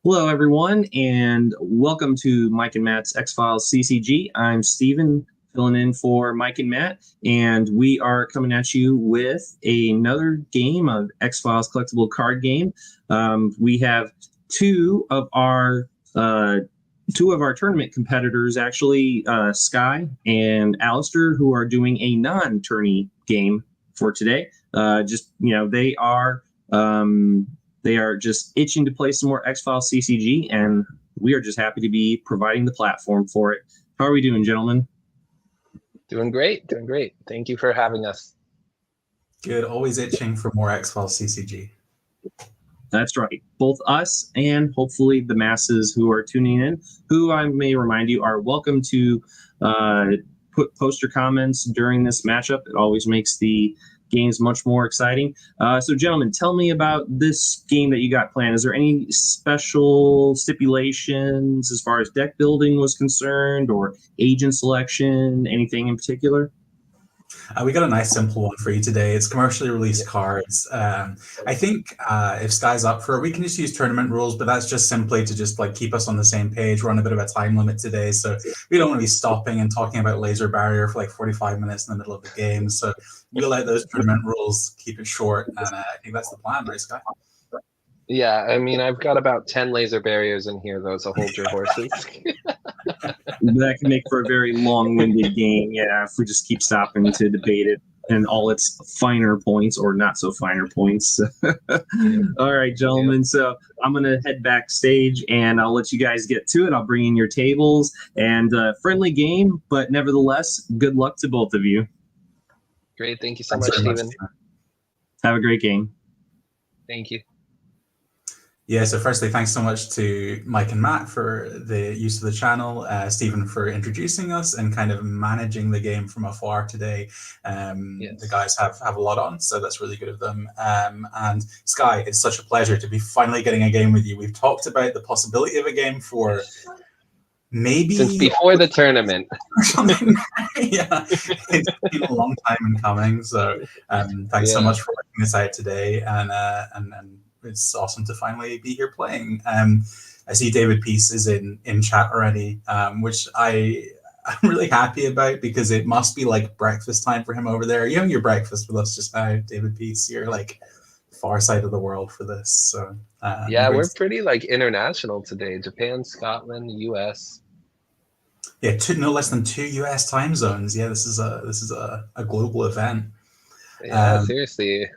Hello, everyone, and welcome to Mike and Matt's X-Files CCG. I'm Steven, filling in for Mike and Matt, and we are coming at you with another game of X-Files Collectible card game. We have two of our tournament competitors, actually, Skye and Alastair, who are doing a non-tourney game for today. They are just itching to play some more X-Files CCG, and we are just happy to be providing the platform for it. How are we doing, gentlemen? Doing great, doing great. Thank you for having us. Good, always itching for more X-Files CCG. That's right. Both us and hopefully the masses who are tuning in, who I may remind you are welcome to post your comments during this matchup. It always makes the games much more exciting. So, gentlemen, tell me about this game that you got planned. Is there any special stipulations as far as deck building was concerned, or agent selection, anything in particular? We got a nice simple one for you today. It's commercially released cards. I think if Skye's up for it, we can just use tournament rules, but that's just simply to just like keep us on the same page. We're on a bit of a time limit today, so we don't want to be stopping and talking about laser barrier for like 45 minutes in the middle of the game. So we'll let those tournament rules keep it short, and I think that's the plan, right, Skye? Yeah, I mean, I've got about 10 laser barriers in here, though, so hold your horses. That can make for a very long-winded game, yeah, if we just keep stopping to debate it and all its finer points or not so finer points. All right, gentlemen, so I'm going to head backstage, and I'll let you guys get to it. I'll bring in your tables, and friendly game, but nevertheless, good luck to both of you. Great, thank you so much, Steven. Have a great game. Thank you. Yeah, so firstly, thanks so much to Mike and Matt for the use of the channel, Stephen for introducing us and kind of managing the game from afar today. Yes. The guys have a lot on, so that's really good of them. And Skye, it's such a pleasure to be finally getting a game with you. We've talked about the possibility of a game for maybe since before the tournament. Yeah, it's been a long time in coming. So thanks so much for working this out today, and it's awesome to finally be here playing. I see David Peace is in chat already, which I'm really happy about, because it must be like breakfast time for him over there. You have your breakfast with us just now, David Peace. You're like far side of the world for this. So yeah, we're pretty like international today. Japan, Scotland, US. Yeah, no less than 2 US time zones. Yeah, this is a global event. Yeah, seriously.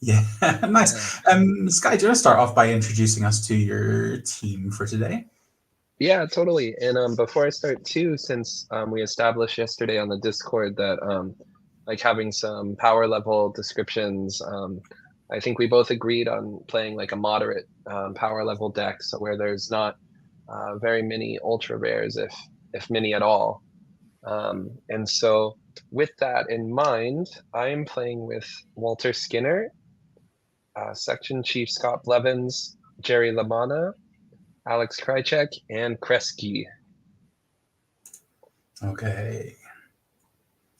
Yeah, nice. Skye, do you want to start off by introducing us to your team for today? Yeah, totally. And before I start too, since we established yesterday on the Discord that like having some power level descriptions, I think we both agreed on playing like a moderate power level deck, so where there's not very many ultra rares, if many at all. And so with that in mind, I'm playing with Walter Skinner, Section Chief Scott Blevins, Jerry Lamanna, Alex Krychek, and Skye. Okay.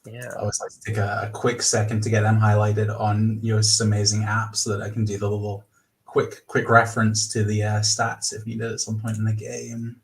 Yeah. I always like to take a quick second to get them highlighted on your amazing app so that I can do the little quick reference to the stats if needed at some point in the game.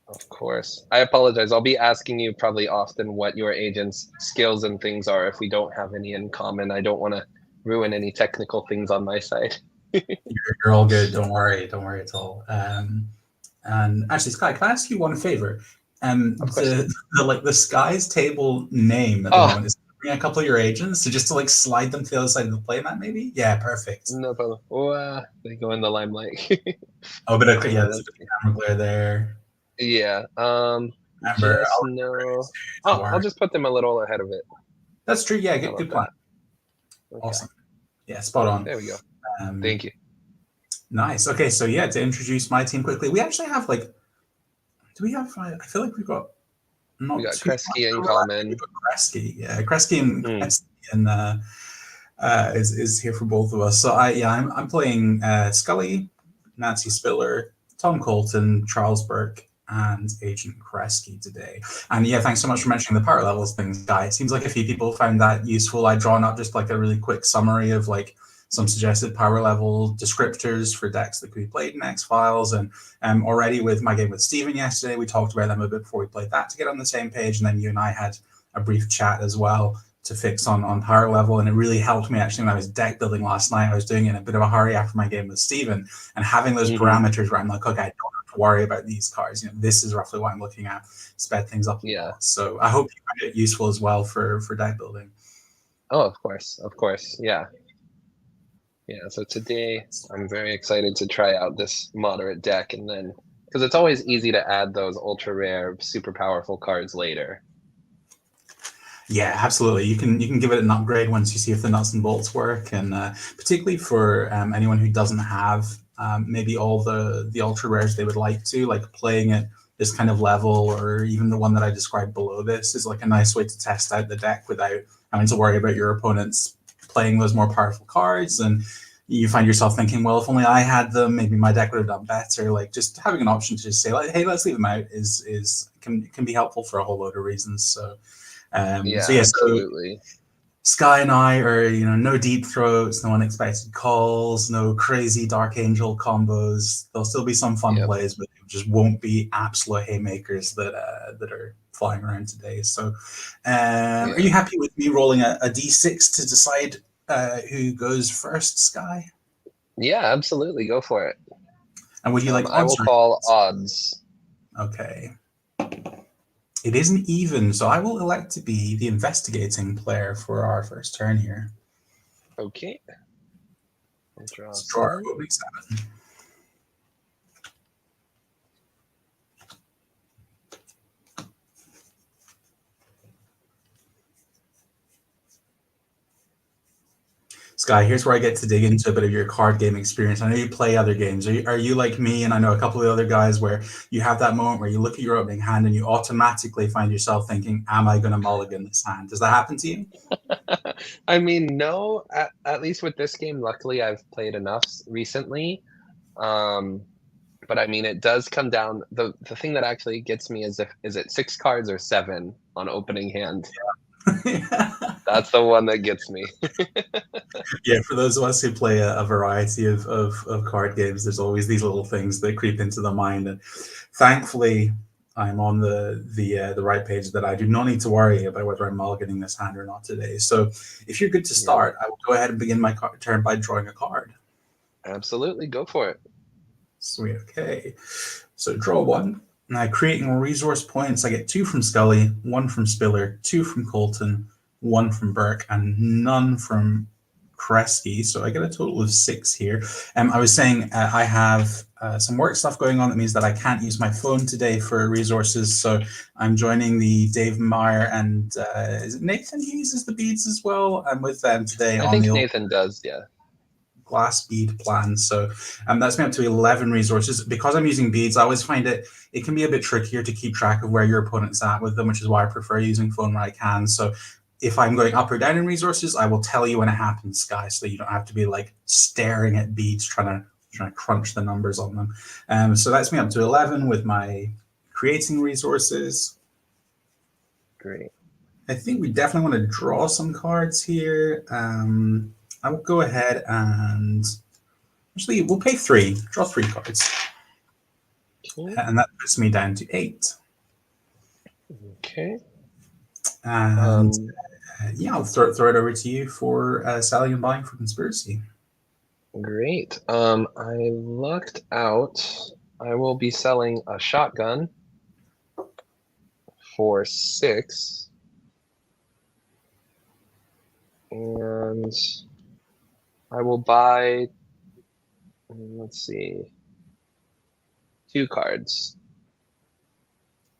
Of course. I apologize. I'll be asking you probably often what your agent's skills and things are if we don't have any in common. I don't want to ruin any technical things on my side. You're all good. Don't worry at all. And actually, Skye, can I ask you one favor? The Skye's table name at the moment is bring a couple of your agents, so just to like slide them to the other side of the playmat, maybe. Yeah, perfect. No problem. Oh, they go in the limelight. Oh, but okay, yeah, there's a bit of camera glare there. Yeah. Remember, I'll just put them a little ahead of it. That's true. Yeah, good plan. Okay. Awesome. Yeah, spot on. There we go. Thank you. Nice. Okay, so yeah, to introduce my team quickly, we actually have like, do we have? I feel like we've got. We got Skye in common. We've got Skye, yeah, Skye and is here for both of us. So I'm playing Scully, Nancy Spiller, Tom Colton, Charles Burke, and Agent Kresge today. And yeah, thanks so much for mentioning the power levels things, Guy. It seems like a few people found that useful. I've drawn up just like a really quick summary of like some suggested power level descriptors for decks that could be played in X-Files. And already with my game with Steven yesterday, we talked about them a bit before we played that to get on the same page. And then you and I had a brief chat as well to fix on power level. And it really helped me actually when I was deck building last night. I was doing it in a bit of a hurry after my game with Steven, and having those parameters where I'm like, okay, I don't have to worry about these cards. You know, this is roughly what I'm looking at. Sped things up a lot. So I hope you find it useful as well for deck building. Oh, of course. Yeah. So today I'm very excited to try out this moderate deck, and then because it's always easy to add those ultra rare, super powerful cards later. Yeah, absolutely. You can give it an upgrade once you see if the nuts and bolts work, and particularly for anyone who doesn't have maybe all the ultra rares they would like to, like playing at this kind of level, or even the one that I described below this, is like a nice way to test out the deck without having to worry about your opponents playing those more powerful cards. And you find yourself thinking, well, if only I had them, maybe my deck would have done better. Like just having an option to just say, like, hey, let's leave them out can be helpful for a whole load of reasons. So absolutely. Skye and I are, no deep throats, no unexpected calls, no crazy Dark Angel combos. There'll still be some fun plays, but it just won't be absolute haymakers that are flying around today. So, are you happy with me rolling a d6 to decide who goes first, Skye? Yeah, absolutely. Go for it. And would you like odds? I will call odds. Okay. It isn't even, so I will elect to be the investigating player for our first turn here. Okay. Let's draw our opening 7. Skye, here's where I get to dig into a bit of your card game experience. I know you play other games. Are you like me, and I know a couple of the other guys, where you have that moment where you look at your opening hand and you automatically find yourself thinking, am I going to mulligan this hand? Does that happen to you? I mean, no. At least with this game, luckily I've played enough recently. But I mean, it does come down. The thing that actually gets me is it 6 cards or 7 on opening hand. That's the one that gets me. Yeah, for those of us who play a variety of card games, there's always these little things that creep into the mind. And thankfully, I'm on the right page that I do not need to worry about whether I'm mulliganing this hand or not today. So if you're good to start, I will go ahead and begin my turn by drawing a card. Absolutely, go for it. Sweet, okay. So draw 1. Now, creating resource points, I get 2 from Scully, 1 from Spiller, 2 from Colton, 1 from Burke, and none from Kresge. So I get a total of 6 here. I was saying I have some work stuff going on. That means that I can't use my phone today for resources. So I'm joining the Dave Meyer and is it Nathan who uses the beads as well? I'm with them today. I think Nathan does, yeah. Glass bead plan. So that's me up to 11 resources. Because I'm using beads, I always find it can be a bit trickier to keep track of where your opponent's at with them, which is why I prefer using phone when I can. So if I'm going up or down in resources, I will tell you when it happens, Skye, so you don't have to be like staring at beads trying to crunch the numbers on them. So that's me up to 11 with my creating resources. Great. I think we definitely want to draw some cards here. I will go ahead and actually we'll pay 3. Draw 3 cards. Cool. And that puts me down to 8. Okay. And I'll throw it over to you for selling and buying for Conspiracy. Great. I lucked out. I will be selling a shotgun for 6. And I will buy, let's see, 2 cards.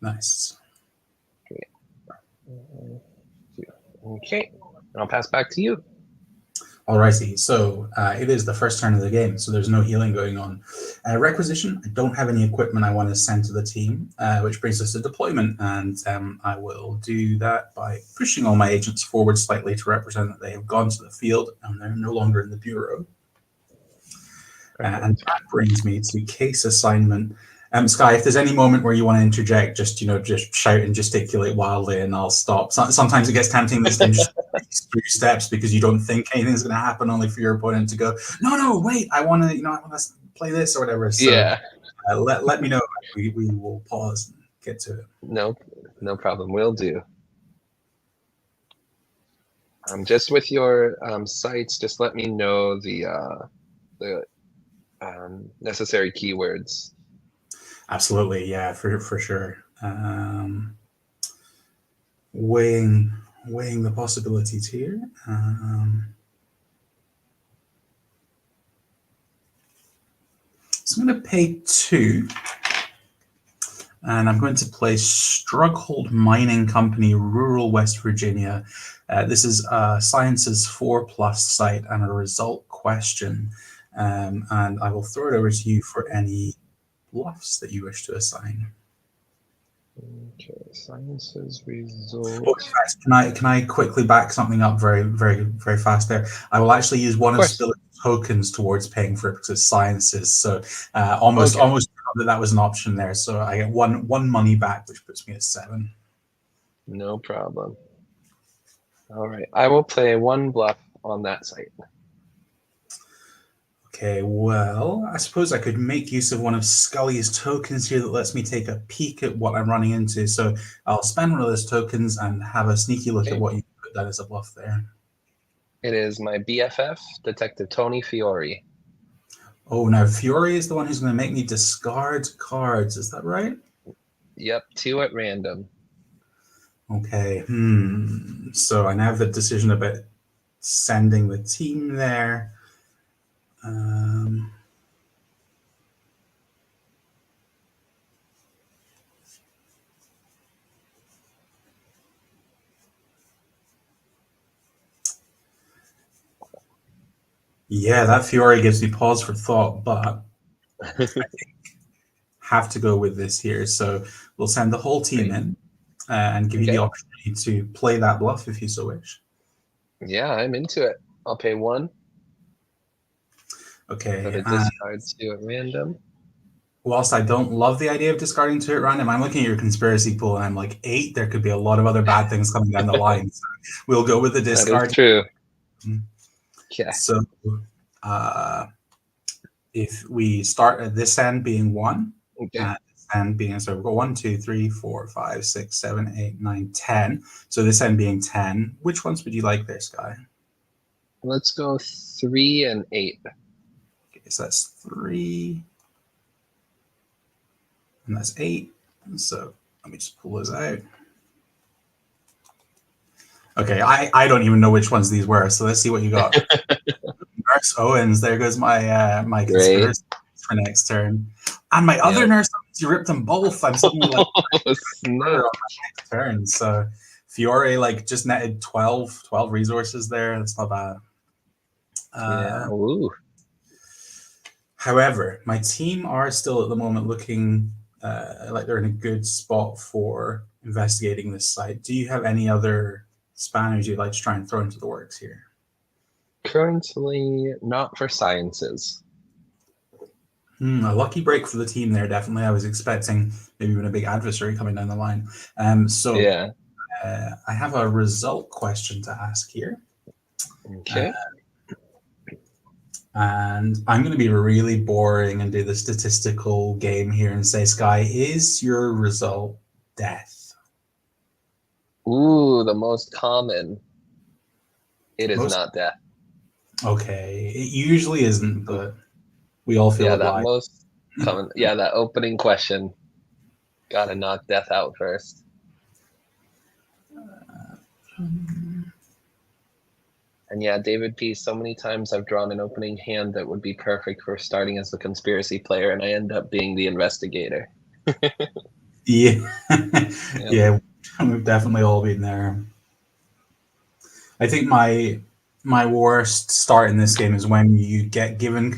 Nice. Okay, I'll pass back to you. Alrighty, so it is the first turn of the game, so there's no healing going on. Requisition, I don't have any equipment I want to send to the team, which brings us to deployment, and I will do that by pushing all my agents forward slightly to represent that they have gone to the field and they're no longer in the bureau. And that brings me to case assignment. Skye, if there's any moment where you want to interject, just just shout and gesticulate wildly, and I'll stop. Sometimes it gets tempting this game just through steps because you don't think anything's going to happen, only for your opponent to go, no, wait, I want to play this or whatever. So Yeah. let me know. We will pause and get to it. No problem. Will do. Just with your sites, just let me know the necessary keywords. Absolutely, yeah, for sure. Weighing the possibilities here. So I'm going to pay 2, and I'm going to play Strughold Mining Company, Rural West Virginia. This is Science's 4+ site and a result question, and I will throw it over to you for any bluffs that you wish to assign. Okay, Science's result. Oh, can I quickly back something up very, very, very fast there? I will actually use one of Spillage's tokens towards paying for it because it's Sciences. So almost that was an option there. So I get one money back, which puts me at 7. No problem. All right, I will play 1 bluff on that site. Okay, well, I suppose I could make use of one of Scully's tokens here that lets me take a peek at what I'm running into. So I'll spend one of those tokens and have a sneaky look at what you put down as a bluff there. It is my BFF, Detective Tony Fiore. Oh, now Fiore is the one who's going to make me discard cards. Is that right? Yep, 2 at random. Okay. So I now have the decision about sending the team there. Yeah, that Fiore gives me pause for thought, but I think have to go with this here. So we'll send the whole team in and give you the opportunity to play that bluff if you so wish. Yeah, I'm into it. I'll pay 1. Okay. But it discards 2 at random. Whilst I don't love the idea of discarding 2 at random, I'm looking at your conspiracy pool and I'm like 8. There could be a lot of other bad things coming down the line. So we'll go with the discard. That is true. Yeah. So if we start at this end being 1, and this end being, so we've got 1, 2, 3, 4, 5, 6, 7, 8, 9, 10. So this end being 10. Which ones would you like there, Skye? Let's go 3 and 8. Okay, so that's 3. And that's 8. So let me just pull those out. Okay, I don't even know which ones these were. So let's see what you got. Nurse Owens, there goes my my conspiracy for next turn. And my other Nurse Owens, you ripped them both. I'm suddenly like on my next turn. So Fiore just netted 12 resources there. That's not bad. Ooh. However, my team are still at the moment looking like they're in a good spot for investigating this site. Do you have any other spanners you'd like to try and throw into the works here? Currently, not for Sciences. A lucky break for the team there, definitely. I was expecting maybe even a big adversary coming down the line. I have a result question to ask here. Okay. And I'm going to be really boring and do the statistical game here and say, Skye, is your result death? Ooh, the most common. It is not death. Okay. It usually isn't, but we all feel obliged. That most common. Yeah, that opening question. Gotta knock death out first. And yeah, David P., so many times I've drawn an opening hand that would be perfect for starting as the conspiracy player, and I end up being the investigator. Yeah. Yeah, we've definitely all been there. I think my worst start in this game is when you get given the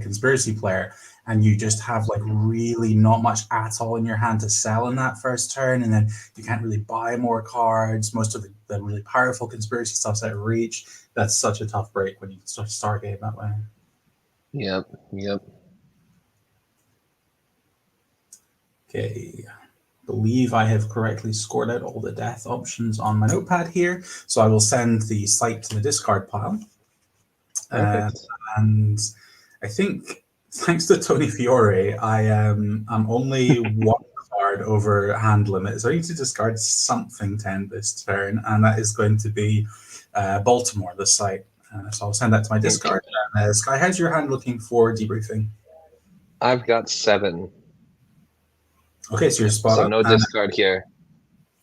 conspiracy player, and you just have really not much at all in your hand to sell in that first turn, and then you can't really buy more cards. Most of the really powerful conspiracy stuff's out of reach. That's such a tough break when you start a game that way. Yep. Okay. Believe I have correctly scored out all the death options on my notepad here. So I will send the site to the discard pile. And I think, thanks to Tony Fiore, I'm only one card over hand limit. So I need to discard something to end this turn, and that is going to be Baltimore, the site. So I'll send that to my discard. Skye, how's your hand looking for debriefing? I've got 7. Okay, so you're spot So on. no discard here.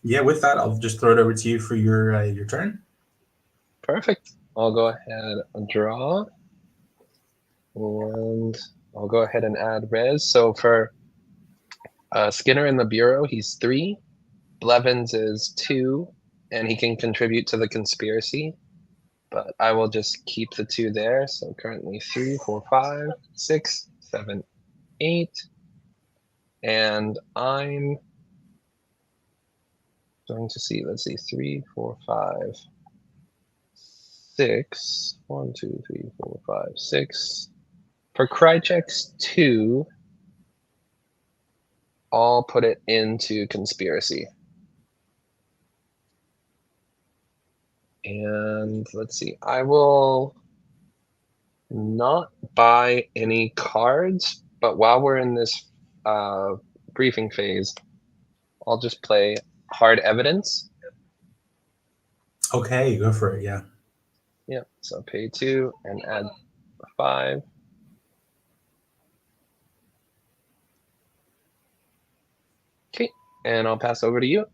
Yeah, with that, I'll just throw it over to you for your turn. Perfect. I'll go ahead and draw. And I'll go ahead and add res. So for Skinner in the Bureau, he's 3. Blevins is 2. And he can contribute to the conspiracy. But I will just keep the 2 there. So currently 3, 4, 5, 6, 7, 8. And I'm going to see, let's see, 3, 4, 5, 6. 1, 2, 3, 4, 5, 6. For Krychek's 2, I'll put it into conspiracy. And let's see, I will not buy any cards, but while we're in this briefing phase, I'll just play hard evidence. Okay, go for it, yeah. Yeah, so pay 2 and add 5. Okay, and I'll pass over to you.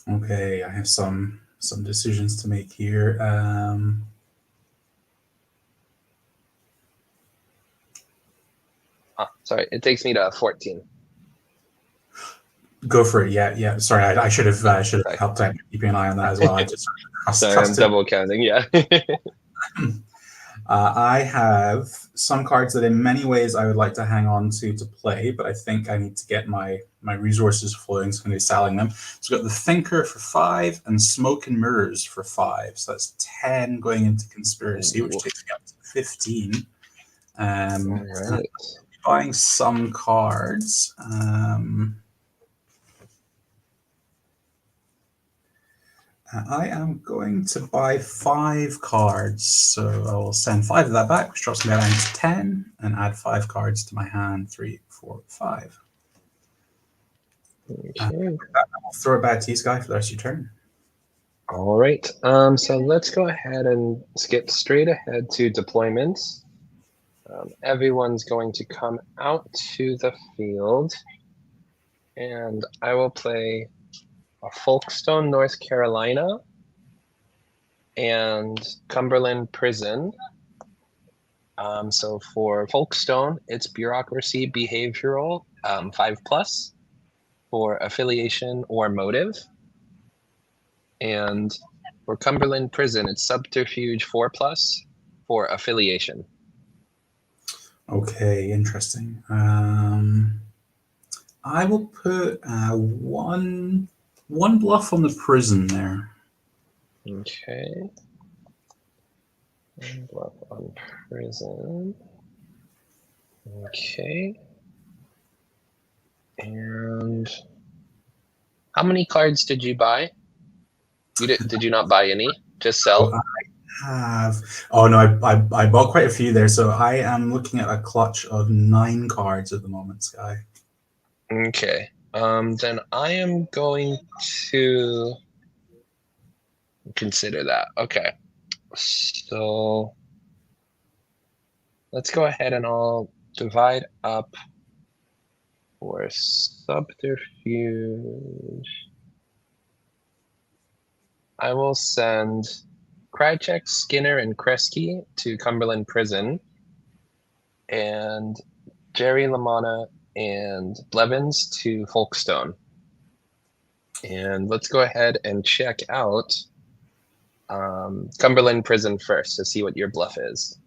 Okay, I have some decisions to make here. Sorry, it takes me to 14. Go for it. Yeah. Sorry, I should have helped out keeping an eye on that as well. I just Sorry, I'm double counting. Yeah. I have some cards that in many ways I would like to hang on to play, but I think I need to get my resources flowing, so I'm going to be selling them. So I've got the Thinker for 5 and Smoke and Mirrors for 5. So that's 10 going into Conspiracy, which takes me up to 15. Right. Buying some cards. I am going to buy 5 cards, so I will send 5 of that back, which drops me down to 10, and add 5 cards to my hand. 3, 4, 5. Okay. I'll throw it back to you, Skye, for the rest of your turn. All right. So let's go ahead and skip straight ahead to deployments. Everyone's going to come out to the field, and I will play a Folkestone, North Carolina, and Cumberland Prison. So for Folkestone, it's bureaucracy, behavioral, 5+, for affiliation or motive. And for Cumberland Prison, it's subterfuge, 4+, for affiliation. Okay, interesting. I will put one bluff on the prison there. Okay. One bluff on prison. Okay. And how many cards did you buy? Did you not buy any? Just sell? Oh no, I bought quite a few there, so I am looking at a clutch of 9 cards at the moment, Skye. Okay. Then I am going to consider that. Okay. So let's go ahead and I'll divide up for subterfuge. I will send Krychek, Skinner, and Kresge to Cumberland Prison, and Jerry Lamanna and Blevins to Folkestone. And let's go ahead and check out Cumberland Prison first to see what your bluff is.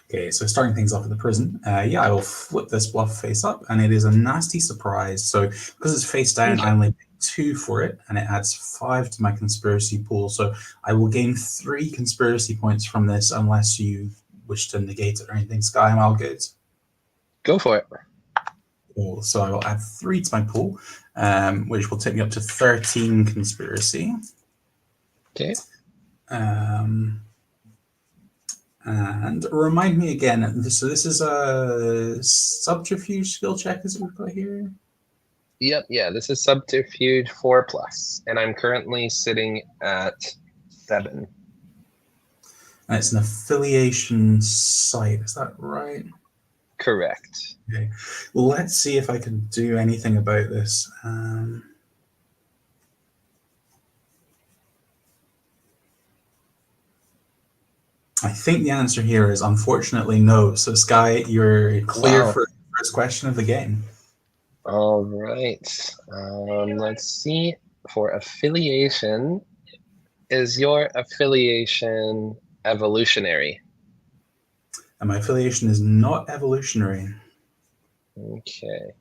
Okay, so starting things off at the prison, yeah, I will flip this bluff face up, and it is a nasty surprise. So because it's face down, I only pay 2 for it, and it adds 5 to my conspiracy pool. So I will gain 3 conspiracy points from this, unless you wish to negate it or anything. Skye, am I all good? Go for it. Cool. So I will add 3 to my pool, which will take me up to 13 conspiracy. Okay. And remind me again, so this is a subterfuge skill check, is it we've got here? Yep, yeah, this is subterfuge 4+, and I'm currently sitting at 7. And it's an affiliation site, is that right? Correct. Okay. Let's see if I can do anything about this. I think the answer here is unfortunately no. So Skye, you're clear for the first question of the game. All right. Let's see. For affiliation, is your affiliation evolutionary? And my affiliation is not evolutionary. Okay.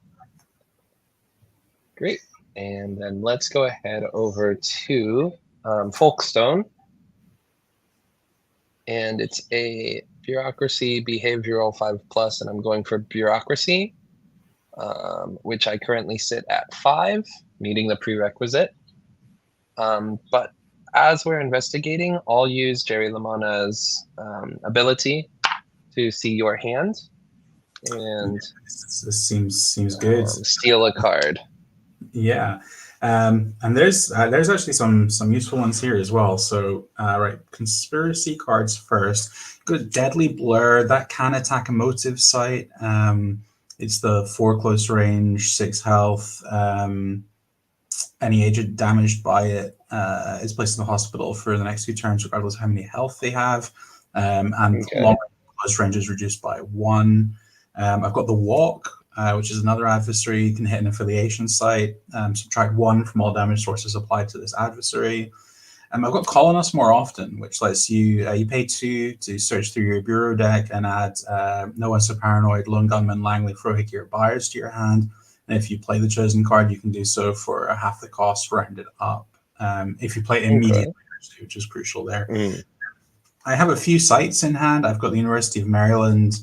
Great. And then let's go ahead over to Folkstone. And it's a bureaucracy behavioral 5+, and I'm going for bureaucracy, which I currently sit at 5, meeting the prerequisite. But as we're investigating, I'll use Jerry Lamanna's ability to see your hand and this seems good. steal a card. Yeah. And there's actually some useful ones here as well. So right, conspiracy cards first. Good deadly blur that can attack a motive site. It's the 4 close range, 6 health. Any agent damaged by it is placed in the hospital for the next 2 turns, regardless of how many health they have. And long close range is reduced by 1. I've got the walk. Which is another adversary. You can hit an affiliation site, subtract 1 from all damage sources applied to this adversary. I've got Call on Us More Often, which lets you, you pay 2 to search through your bureau deck and add No One's So Paranoid, Lone Gunman, Langley, Frohickey, or Byers to your hand. And if you play the chosen card, you can do so for half the cost, rounded up. If you play it immediately, which is crucial there. I have a few sites in hand. I've got the University of Maryland,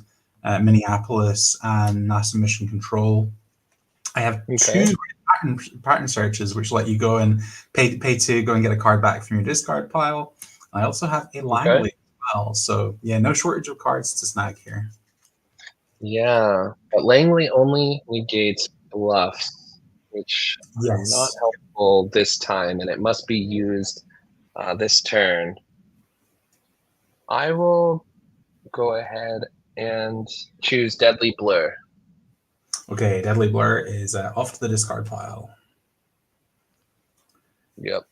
Minneapolis, and NASA Mission Control. I have 2 pattern searches, which let you go and pay to go and get a card back from your discard pile. I also have a Langley as well. So yeah, no shortage of cards to snag here. Yeah, but Langley only negates bluffs, which are not helpful this time, and it must be used this turn. I will go ahead and choose Deadly Blur. Okay, Deadly Blur is off to the discard pile. Yep.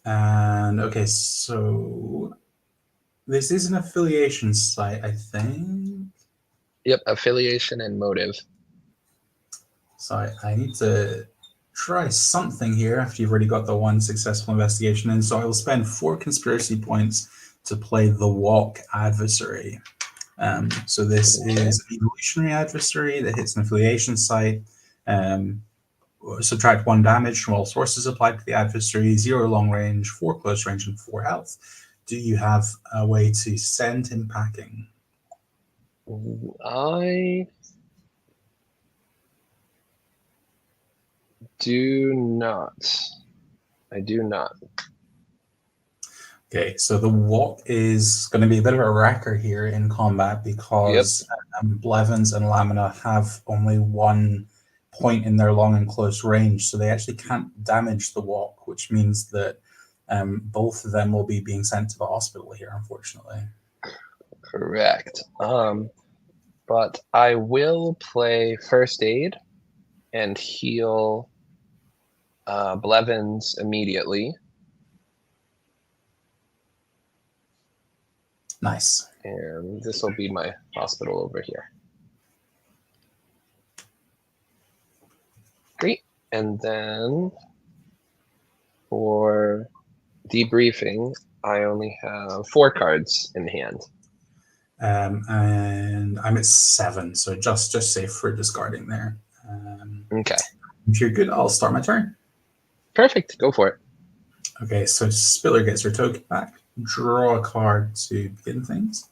And okay, so this is an affiliation site, I think. Yep, affiliation and motive. So I need to try something here after you've already got the 1 successful investigation in. So I will spend 4 conspiracy points to play the walk adversary. So this is an evolutionary adversary that hits an affiliation site. Subtract 1 damage from all sources applied to the adversary, 0 long range, 4 close range, and 4 health. Do you have a way to send him packing? I do not. I do not. Okay, so the walk is going to be a bit of a wrecker here in combat because Blevins and Lamina have only 1 point in their long and close range, so they actually can't damage the walk, which means that both of them will be being sent to the hospital here, unfortunately. Correct. But I will play First Aid and heal Blevins immediately. Nice. And this will be my hospital over here. Great. And then for debriefing, I only have 4 cards in hand. And I'm at 7, so just safe for discarding there. Okay. If you're good, I'll start my turn. Perfect. Go for it. Okay, so Spiller gets her token back. Draw a card to begin things.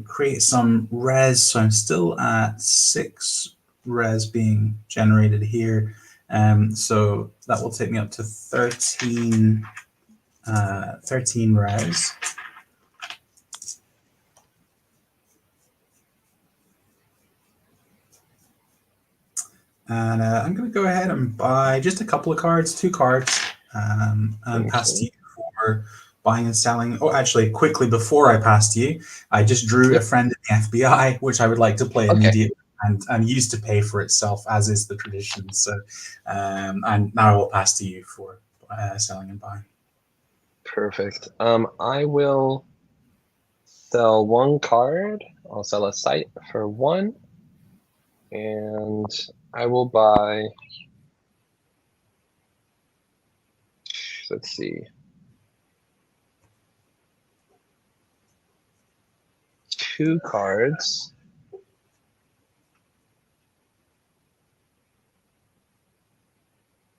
Create some res, so I'm still at 6 res being generated here. So that will take me up to 13 res. And I'm going to go ahead and buy just a couple of cards, 2 cards, and pass to you for buying and selling. Oh, actually, quickly before I pass to you, I just drew a friend in the FBI, which I would like to play immediately and use to pay for itself, as is the tradition. So, and now I will pass to you for selling and buying. Perfect. I will sell 1 card. I'll sell a site for 1. And I will buy, let's see, 2 cards.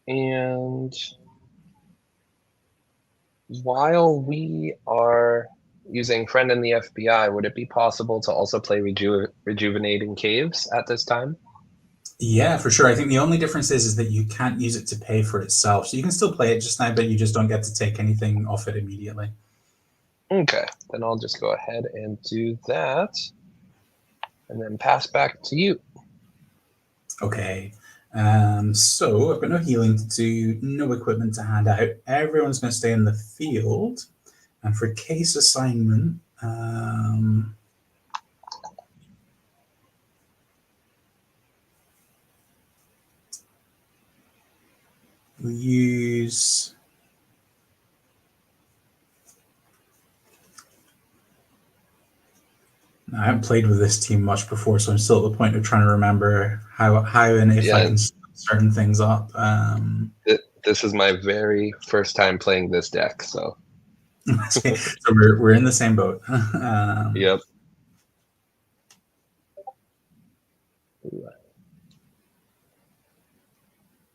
And while we are using Friend in the FBI, would it be possible to also play Rejuvenating Caves at this time? Yeah, for sure. I think the only difference is that you can't use it to pay for itself. So you can still play it just now, but you just don't get to take anything off it immediately. Okay, then I'll just go ahead and do that, and then pass back to you. Okay. So I've got no healing to do, no equipment to hand out. Everyone's going to stay in the field. And for case assignment, we'll use... I haven't played with this team much before, so I'm still at the point of trying to remember how and if I can set certain things up. This is my very first time playing this deck, so. So we're in the same boat. Yep.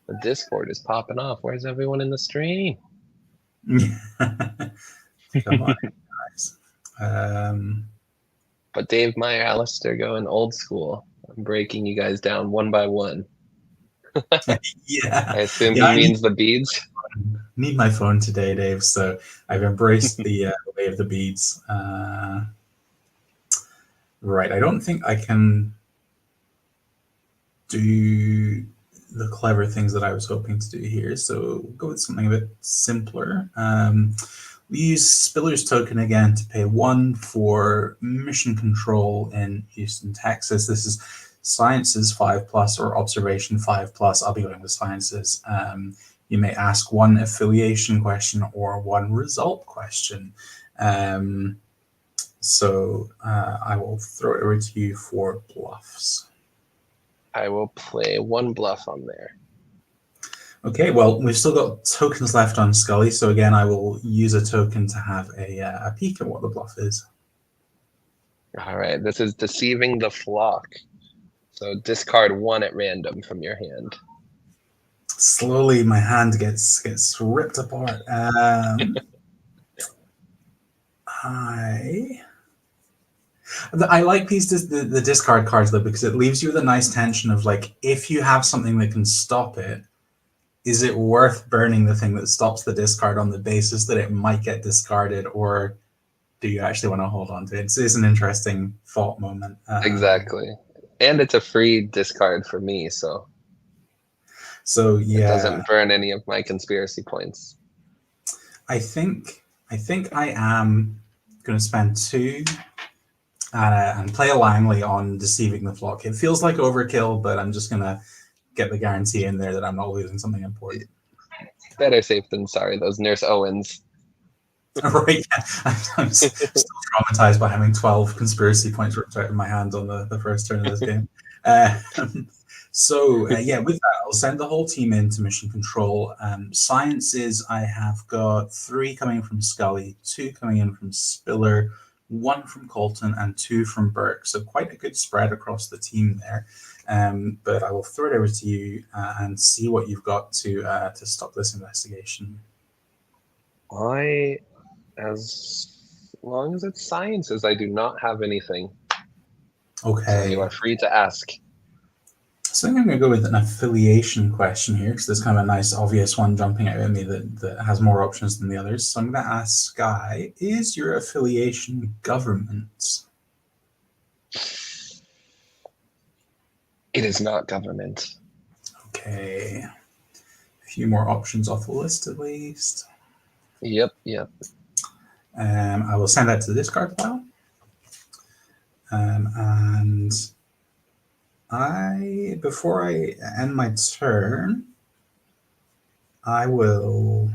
The Discord is popping off. Where's everyone in the stream? Come on, guys. But Dave Meyer, Alastair going old school. I'm breaking you guys down 1 by 1. Yeah. I assume he means the beads. Need my phone today, Dave. So I've embraced the way of the beads. Right. I don't think I can do the clever things that I was hoping to do here. So we'll go with something a bit simpler. We use Spiller's token again to pay 1 for mission control in Houston, Texas. This is Sciences 5+ or Observation 5+. I'll be going with Sciences. You may ask 1 affiliation question or 1 result question. So I will throw it over to you for bluffs. I will play 1 bluff on there. Okay, well, we've still got tokens left on Scully, so again, I will use a token to have a peek at what the bluff is. All right, this is Deceiving the Flock. So discard 1 at random from your hand. Slowly, my hand gets ripped apart. I like the discard cards, though, because it leaves you with a nice tension of, like, if you have something that can stop it, is it worth burning the thing that stops the discard on the basis that it might get discarded, or do you actually want to hold on to it? It's an interesting thought moment. Exactly. And it's a free discard for me, so yeah, it doesn't burn any of my conspiracy points. I think I am going to spend 2 and play a Langley on Deceiving the Flock. It feels like overkill, but I'm just going to get the guarantee in there that I'm not losing something important. Better safe than sorry, those Nurse Owens. Right, yeah. I'm still traumatized by having 12 conspiracy points ripped out of my hand on the first turn of this game. Yeah, with that, I'll send the whole team into mission control. Sciences, I have got 3 coming from Scully, 2 coming in from Spiller, 1 from Colton, and 2 from Burke. So quite a good spread across the team there. But I will throw it over to you and see what you've got to stop this investigation. As long as it's Sciences, I do not have anything. Okay. So you are free to ask. So So I'm going to go with an affiliation question here, because there's kind of a nice, obvious one jumping out at me that has more options than the others. So I'm going to ask Skye, is your affiliation government? It is not government. Okay. A few more options off the list, at least. Yep. I will send that to the discard file. And before I end my turn, I will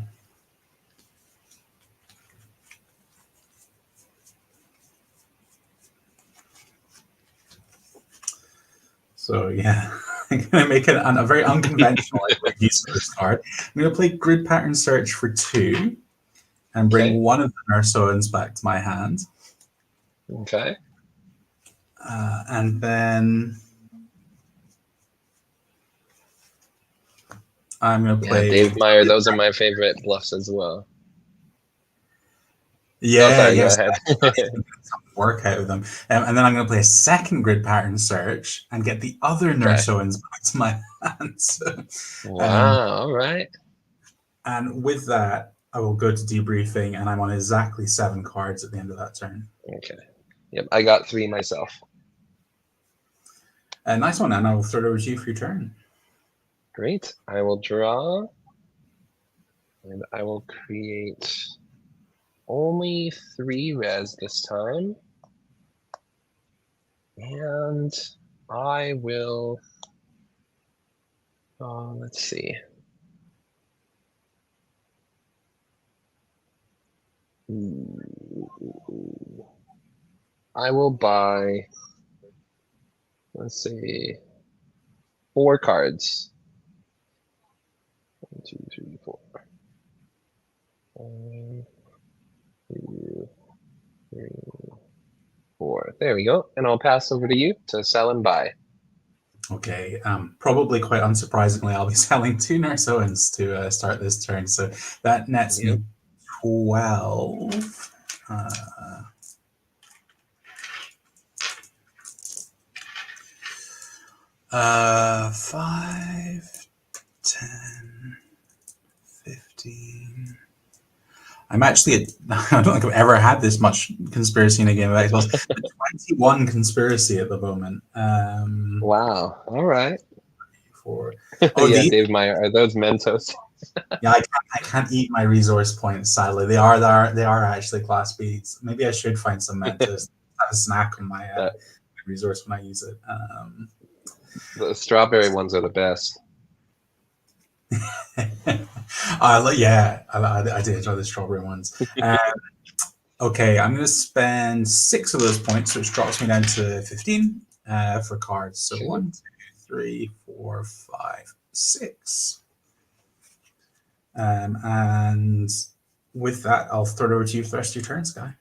so yeah, I'm going to make a very unconventional use of this card. I'm going to play Grid Pattern Search for 2 and bring one of the Nursoans back to my hand. Okay. And then I'm going to play... Dave Meyer, those are my favorite bluffs as well. Yeah, sorry, yes. go ahead. Work out of them. And then I'm going to play a second Grid Pattern Search and get the other Nursoans back to my hands. Wow, all right. And with that, I will go to debriefing, and I'm on exactly 7 cards at the end of that turn. Okay. Yep, I got 3 myself. Nice one, and I will throw it over to you for your turn. Great. I will draw, and I will create only 3 res this time. And I will, let's see. I will buy, let's see, 4 cards. 1, 2, 3, 4. 1, 2, 3, 4. There we go. And I'll pass over to you to sell and buy. Okay. Probably quite unsurprisingly, I'll be selling 2 Nursoans to start this turn. So that nets me 12. 5, 10, 15. I'm actually, I don't think I've ever had this much conspiracy in a game of X-Files. 21 conspiracy at the moment. Wow. All right. 4. Dave Meyer, are those Mentos? Yeah, I can't eat my resource points, sadly. They are actually class Bs. Maybe I should find some Mentos, have a snack on my resource when I use it. The strawberry ones are the best. Yeah, I did enjoy the strawberry ones. Okay, I'm going to spend 6 of those points, which drops me down to 15 for cards. So 1, 2, 3, 4, 5, 6. And with that, I'll throw it over to you for the rest of your turn, Skye.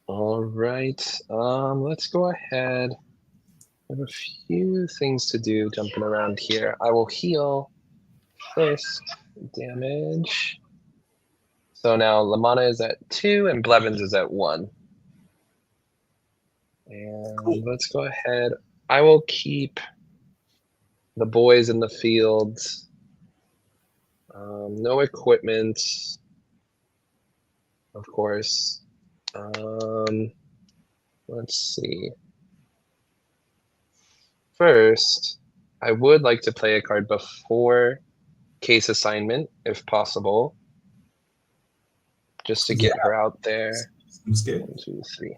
All right. Let's go ahead. I have a few things to do jumping around here. I will heal first damage. So now Lamanna is at 2 and Blevins is at 1. And let's go ahead. I will keep the boys in the field. No equipment, of course. Let's see. First, I would like to play a card before case assignment, if possible, just to get her out there. Seems good. 1, 2, 3.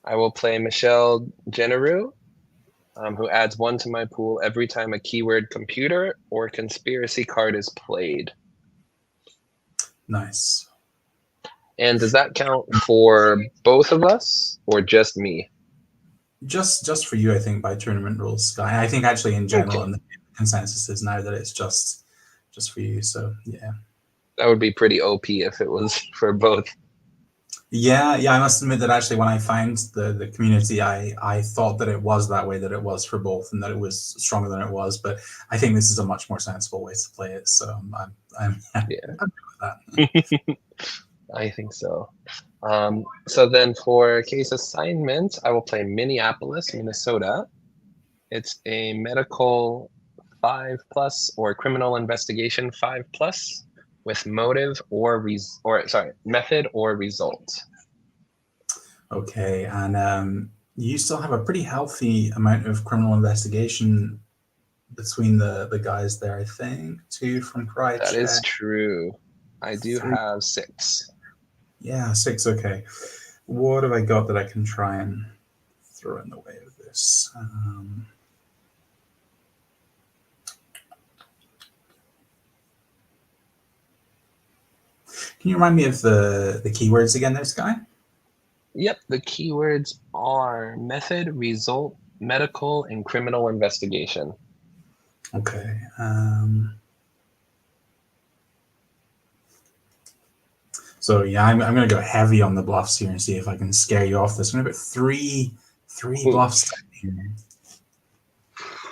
I will play Michelle Generu, who adds 1 to my pool every time a keyword computer or conspiracy card is played. Nice. And does that count for both of us or just me? Just for you, I think, by tournament rules, Skye. I think actually in general, and the consensus is now that it's just for you. So yeah, that would be pretty OP if it was for both. Yeah. I must admit that actually, when I found the community, I thought that it was that way, that it was for both, and that it was stronger than it was. But I think this is a much more sensible way to play it. So I'm happy with that. I think so. So then for case assignment, I will play Minneapolis, Minnesota. It's a medical 5+ or criminal investigation 5+ with motive method or result. Okay, and you still have a pretty healthy amount of criminal investigation between the guys there, I think. 2 from Cry That check. is true. I do 3. have 6. Yeah, 6, okay. What have I got that I can try and throw in the way of this? Can you remind me of the keywords again there, Skye? Yep, the keywords are method, result, medical, and criminal investigation. Okay. So yeah, I'm going to go heavy on the bluffs here and see if I can scare you off this. I'm going to put three bluffs here.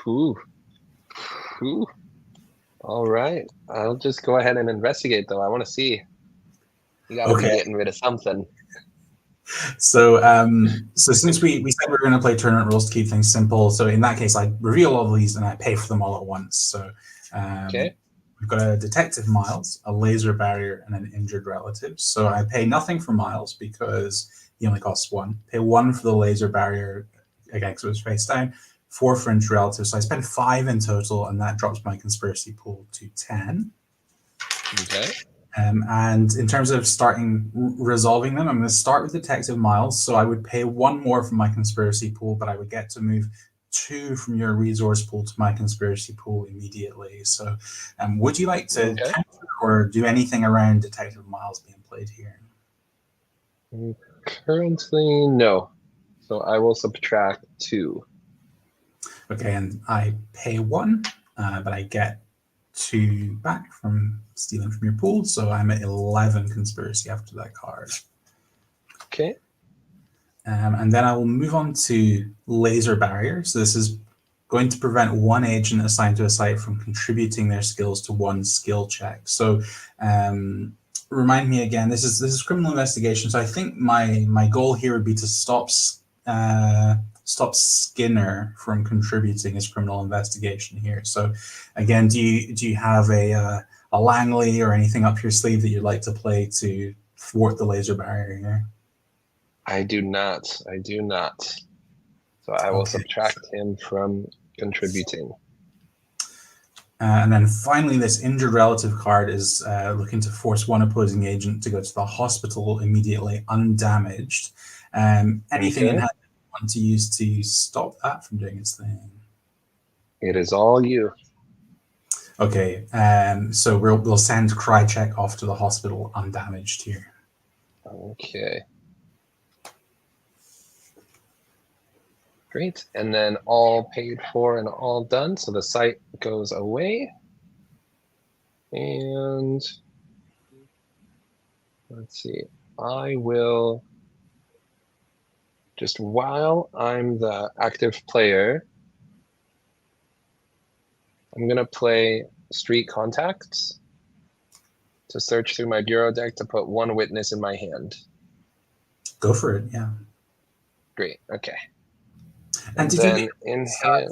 Ooh. All right. I'll just go ahead and investigate, though. I want to see. You got to be getting rid of something. So since we said we were going to play tournament rules to keep things simple, so in that case, I reveal all of these and I pay for them all at once. So Okay. We've got a detective Miles, a laser barrier, and an injured relative. So I pay nothing for Miles because he only costs 1. Pay 1 for the laser barrier, again, because it was face down. 4 for injured relative. So I spend 5 in total, and that drops my conspiracy pool to 10. Okay. And in terms of resolving them, I'm going to start with Detective Miles. So I would pay 1 more from my conspiracy pool, but I would get to move 2 from your resource pool to my conspiracy pool immediately. So would you like to counter or do anything around Detective Miles being played here? Currently, no. So I will subtract 2. Okay, and I pay 1, but I get 2 back from stealing from your pool. So I'm at 11 conspiracy after that card. Okay. And then I will move on to laser barrier. So this is going to prevent 1 agent assigned to a site from contributing their skills to 1 skill check. So remind me again, this is criminal investigation. So I think my goal here would be to stop Skinner from contributing his criminal investigation here. So again, do you have a Langley or anything up your sleeve that you'd like to play to thwart the laser barrier here? I do not. So I will subtract him from contributing. And then finally, this injured relative card is looking to force 1 opposing agent to go to the hospital immediately undamaged. Anything in hand you want to use to stop that from doing its thing? It is all you. Okay, so we'll send Krychek off to the hospital undamaged here. Okay. Great, and then all paid for and all done. So the site goes away. And let's see, I will, just while I'm the active player, I'm gonna play Street Contacts to search through my bureau deck to put 1 witness in my hand. Go for it, yeah. Great, okay. And did then you in hand,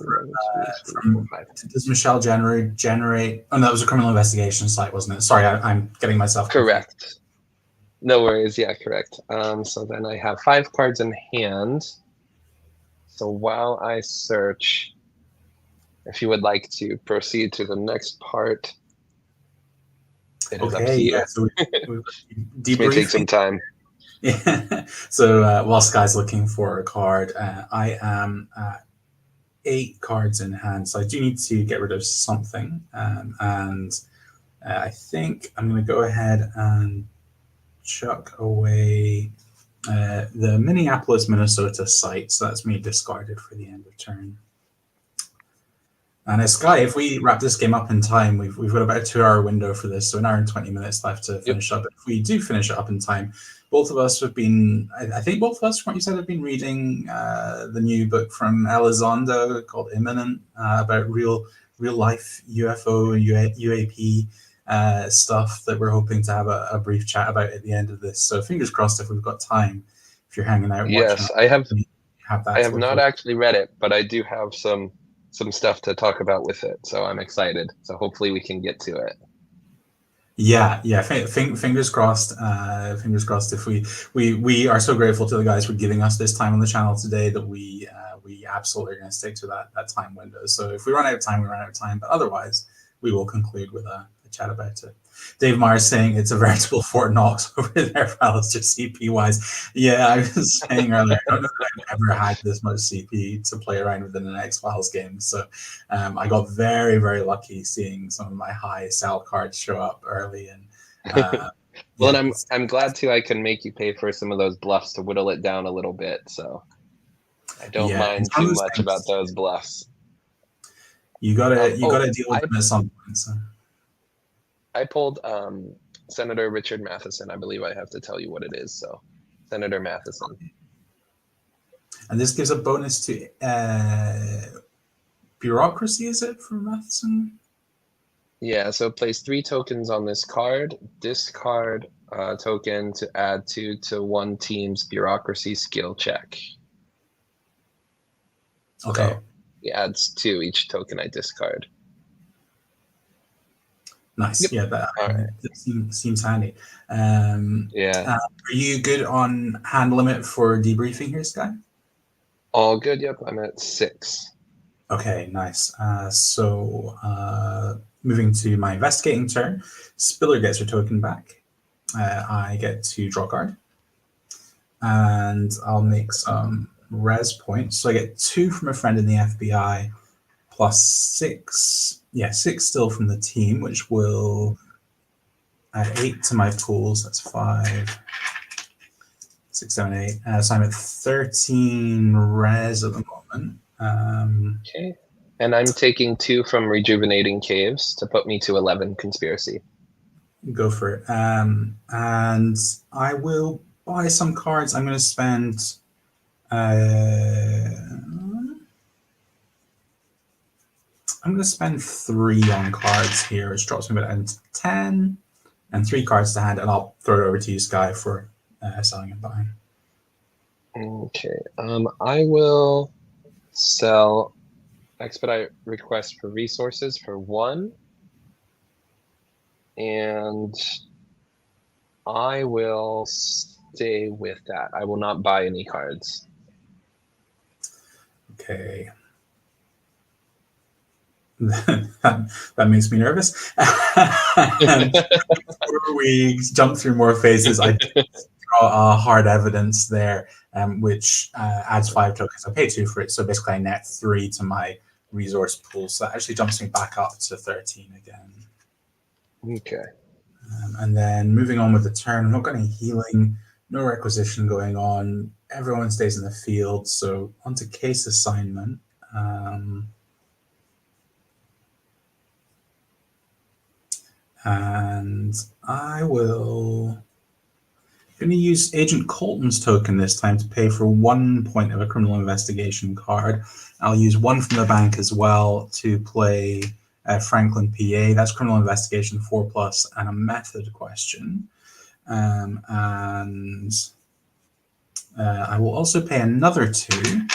does Michelle generate? Oh, no, that was a criminal investigation site, wasn't it? Sorry, I'm getting myself correct. Confused. No worries. Yeah, correct. So then I have 5 cards in hand. So while I search, if you would like to proceed to the next part, it is up to you. Yeah, so This may take some time. Yeah. So while Skye's looking for a card, I am at 8 cards in hand, so I do need to get rid of something. And I think I'm going to go ahead and chuck away the Minneapolis, Minnesota site. So that's me discarded for the end of turn. And Skye, if we wrap this game up in time, we've got about a 2-hour window for this, so 1 hour and 20 minutes left to finish up. If we do finish it up in time, both of us have been, I think both of us, from what you said, have been reading the new book from Elizondo called Imminent, about real life UFO and UAP stuff that we're hoping to have a brief chat about at the end of this. So fingers crossed if we've got time, if you're hanging out. Yes, I have that not actually read it, but I do have some some stuff to talk about with it. So I'm excited. So hopefully we can get to it. Yeah. Fingers crossed. Fingers crossed. If we are so grateful to the guys for giving us this time on the channel today that we absolutely are going to stick to that time window. So if we run out of time, we run out of time. But otherwise, we will conclude with a chat about it. Dave Myers saying it's a veritable Fort Knox over there, fellas, just CP wise. Yeah, I was saying earlier, I don't know that I've ever had this much CP to play around with in an X-Files game. So I got very, very lucky seeing some of my high sell cards show up early. And well, and I'm glad too. I can make you pay for some of those bluffs to whittle it down a little bit. So I don't mind too much about those bluffs. You gotta deal with them at some point. So. I pulled Senator Richard Matheson. I believe I have to tell you what it is. So, Senator Matheson. And this gives a bonus to bureaucracy, is it, for Matheson? Yeah, so place 3 tokens on this card. Discard a token to add 2 to one team's bureaucracy skill check. Okay. So he adds 2 each token I discard. Nice. Yep. Yeah, that seems handy. Yeah. Are you good on hand limit for debriefing here, Skye? All good. Yep. I'm at 6. Okay, nice. So moving to my investigating turn, Spiller gets her token back. I get to draw a card. And I'll make some res points. So I get 2 from a friend in the FBI, plus 6. Yeah, 6 still from the team, which will add 8 to my pools. That's 5, 6, 7, 8. So I'm at 13 res at the moment. Okay. And I'm taking 2 from Rejuvenating Caves to put me to 11 conspiracy. Go for it. And I will buy some cards. I'm going to spend... I'm going to spend 3 on cards here, which drops me about 10, and 3 cards to hand, and I'll throw it over to you, Skye, for selling and buying. Okay. I will sell Expedite Request for Resources for 1, and I will stay with that. I will not buy any cards. Okay. that makes me nervous. Before we jump through more phases, I draw a hard evidence there, which adds 5 tokens. I pay 2 for it, so basically I net 3 to my resource pool. So that actually jumps me back up to 13 again. Okay. And then moving on with the turn, I'm not got any healing, no requisition going on. Everyone stays in the field, so onto case assignment. And I will going to use Agent Colton's token this time to pay for 1 point of a criminal investigation card. I'll use 1 from the bank as well to play Franklin PA. That's criminal investigation 4+ and a method question. And I will also pay another 2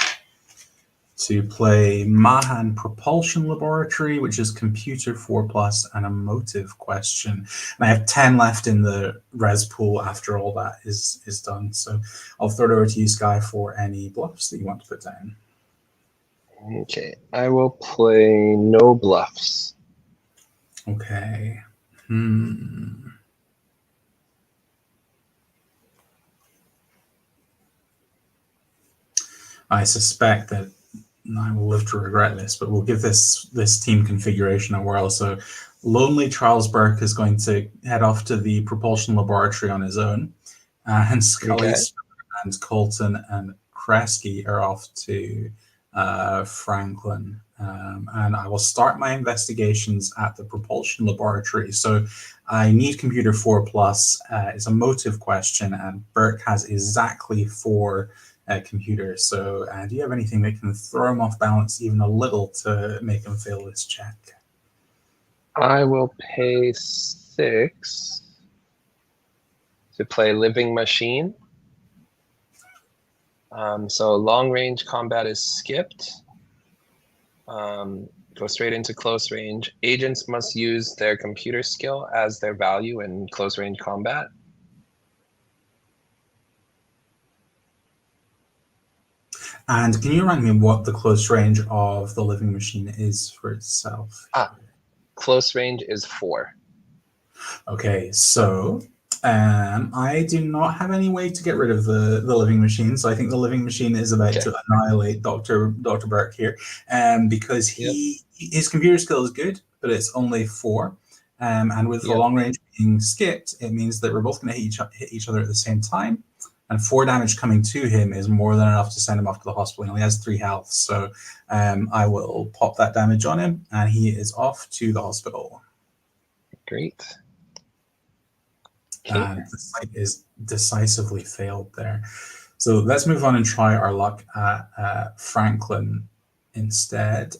to play Mahan Propulsion Laboratory, which is computer 4+ and a motive question. And I have 10 left in the res pool after all that is done. So I'll throw it over to you, Skye, for any bluffs that you want to put down. Okay, I will play no bluffs. Okay. I suspect that I will live to regret this, but we'll give this team configuration a whirl. So lonely Charles Burke is going to head off to the propulsion laboratory on his own, and Scully and Colton and Kresge are off to Franklin. And I will start my investigations at the propulsion laboratory. So I need computer 4+. It's a motive question, and Burke has exactly 4 computers. So do you have anything that can throw him off balance even a little to make him fail this check? I will pay 6 to play Living Machine. So long range combat is skipped. Go straight into close range. Agents must use their computer skill as their value in close range combat. And can you remind me what the close range of the living machine is for itself? Close range is 4. Okay, so I do not have any way to get rid of the living machine. So I think the living machine is about to annihilate Dr. Burke here, because his computer skill is good, but it's only 4. And with the long range being skipped, it means that we're both going to hit each other at the same time. And 4 damage coming to him is more than enough to send him off to the hospital. He only has 3 health, so I will pop that damage on him, and he is off to the hospital. Great. And the site is decisively failed there. So let's move on and try our luck at Franklin instead.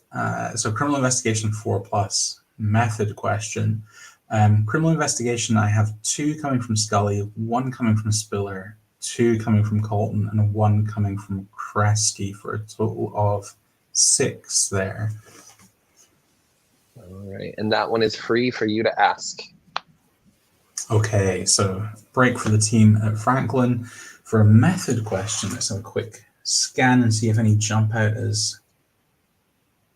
So criminal investigation 4+, method question. Criminal investigation, I have 2 coming from Scully, 1 coming from Spiller, 2 coming from Colton, and 1 coming from Kresge for a total of 6 there. All right, and that one is free for you to ask. Okay, so break for the team at Franklin. For a method question, let's have a quick scan and see if any jump out as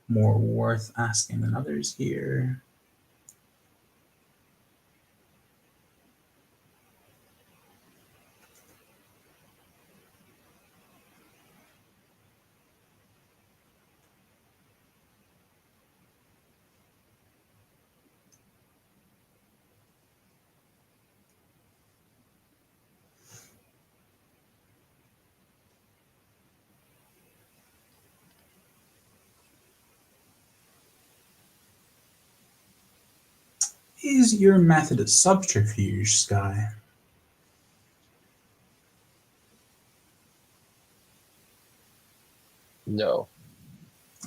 more worth asking than others here. Is your method a subterfuge, Skye? No.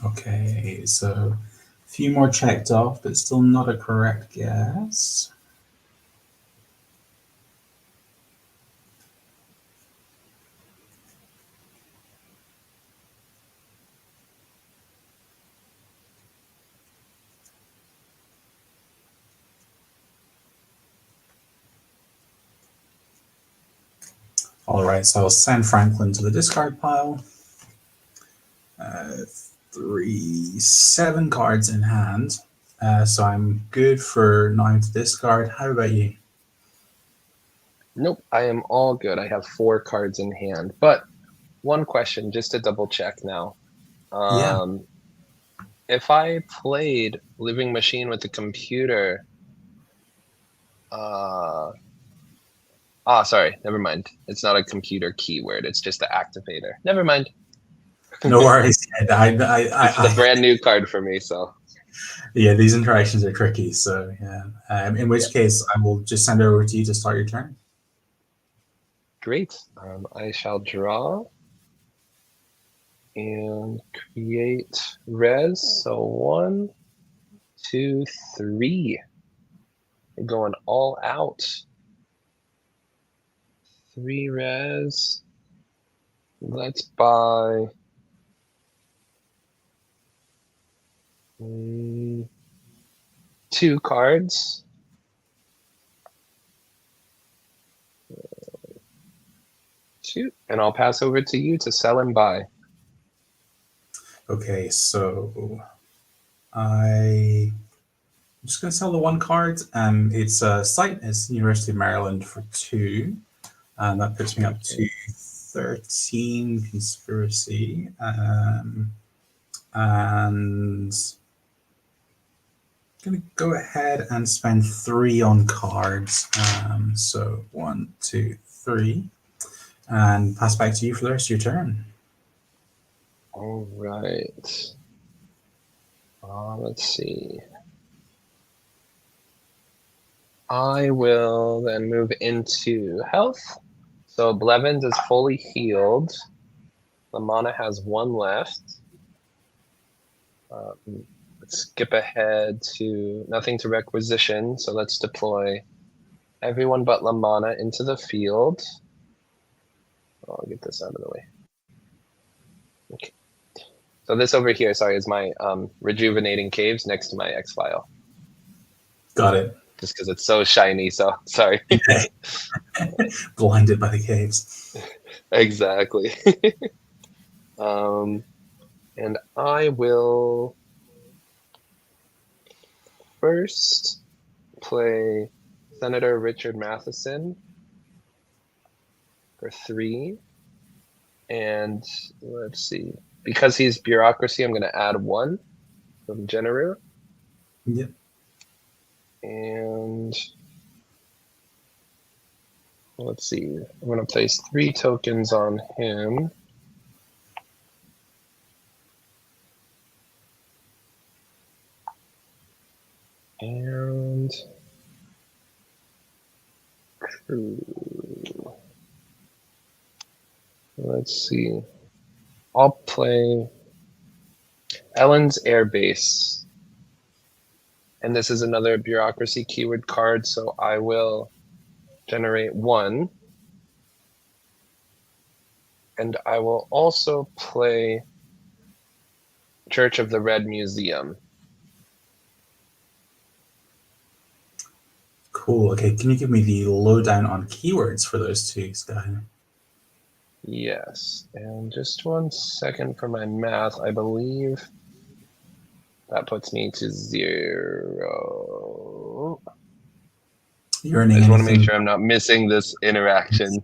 Okay, so a few more checked off, but still not a correct guess. All right, so I'll send Franklin to the discard pile. 7 cards in hand. So I'm good for 9 to discard. How about you? Nope, I am all good. I have 4 cards in hand. But one question, just to double check now. If I played Living Machine with the computer, sorry, never mind. It's not a computer keyword. It's just the activator. Never mind. No worries. It's a brand new card for me, so. Yeah, these interactions are tricky. So yeah, in which case I will just send it over to you to start your turn. Great. I shall draw and create res. So 1, 2, 3. We're going all out. 3 res. Let's buy 2 cards. And I'll pass over to you to sell and buy. Okay, so I'm just going to sell the 1 card. It's a site. It's University of Maryland for 2. And that puts me up to 13 conspiracy. And I'm going to go ahead and spend 3 on cards. So 1, 2, 3. And pass back to you for the rest of your turn. All right. Let's see. I will then move into health. So Blevins is fully healed. Lamana has 1 left. Let's skip ahead to nothing to requisition. So let's deploy everyone but Lamana into the field. I'll get this out of the way. Okay. So this over here, sorry, is my rejuvenating caves next to my X-File. Got it. Just because it's so shiny, so sorry. Blinded by the caves. Exactly. And I will first play Senator Richard Matheson for 3. And let's see. Because he's bureaucracy, I'm going to add 1 from Generu. Yep. And let's see. I'm going to place 3 tokens on him. And let's see. I'll play Ellen's Air Base. And this is another bureaucracy keyword card, so I will generate 1. And I will also play Church of the Red Museum. Cool. Okay, can you give me the lowdown on keywords for those 2, Skye? Yes, and just 1 second for my math. I believe that puts me to 0. You're I earning just want to make anything- sure I'm not missing this interaction.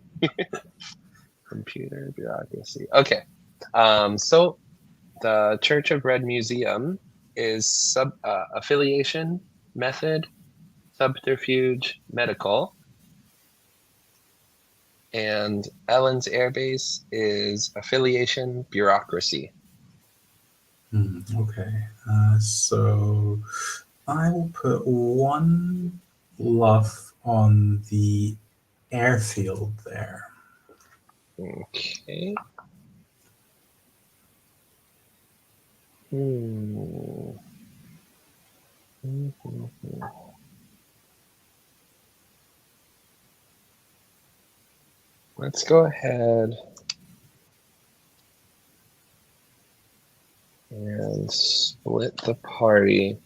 Computer bureaucracy. Okay, so the Church of Red Museum is affiliation, method, subterfuge, medical. And Ellen's Airbase is affiliation, bureaucracy. Okay, so I will put 1 bluff on the airfield there. Okay. Let's go ahead and split the party.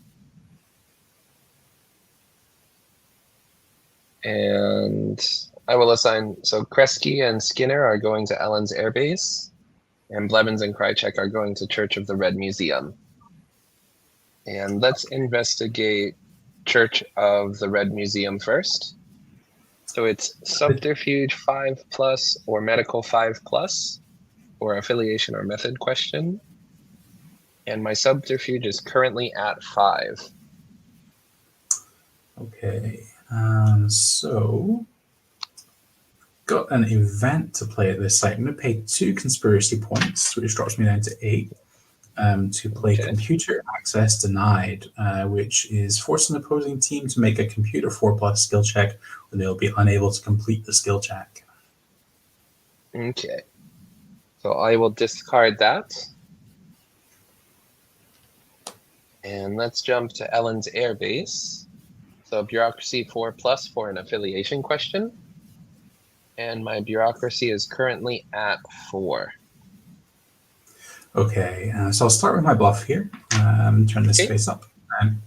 And I will assign, so Kresge and Skinner are going to Ellen's Airbase, and Blevins and Krychek are going to Church of the Red Museum. And let's investigate Church of the Red Museum first. So it's subterfuge 5+, or medical 5+, or affiliation or method question. And my subterfuge is currently at 5. Okay, so got an event to play at this site. I'm going to pay 2 conspiracy points, which drops me down to 8. To play Computer Access Denied, which is force an opposing team to make a Computer 4+ skill check, or they'll be unable to complete the skill check. Okay. So I will discard that. And let's jump to Ellen's Airbase. So bureaucracy 4+ for an affiliation question. And my bureaucracy is currently at 4. Okay, so I'll start with my bluff here. Turn this face up.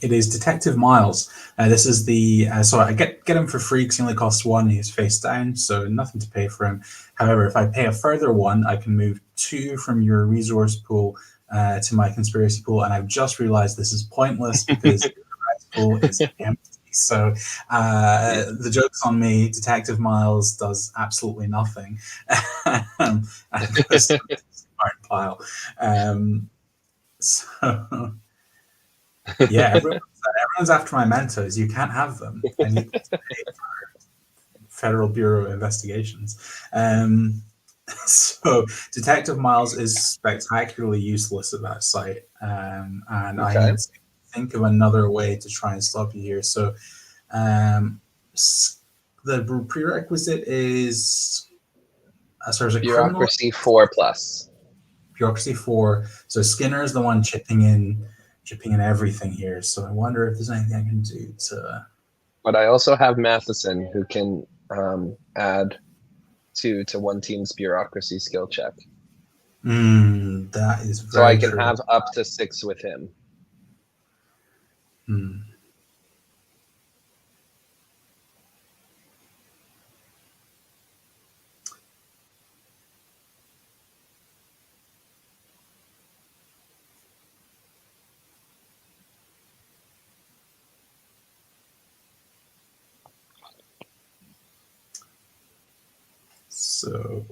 It is Detective Miles. This is the so I get him for free because he only costs 1. He's face down, so nothing to pay for him. However, if I pay a further 1, I can move 2 from your resource pool to my conspiracy pool, and I've just realized this is pointless because the rest pool is empty. So the joke's on me. Detective Miles does absolutely nothing. And goes to the smart pile. So yeah, everyone's after my Mentos. You can't have them. I need to pay for Federal Bureau of Investigations. So Detective Miles is spectacularly useless at that site, and I need to think of another way to try and stop you here. So the prerequisite is bureaucracy 4+. Bureaucracy 4. So Skinner is the one chipping in everything here. So I wonder if there's anything I can do to. But I also have Matheson, who can add 2 to one team's bureaucracy skill check. That is very So I can true. have up to 6 with him. So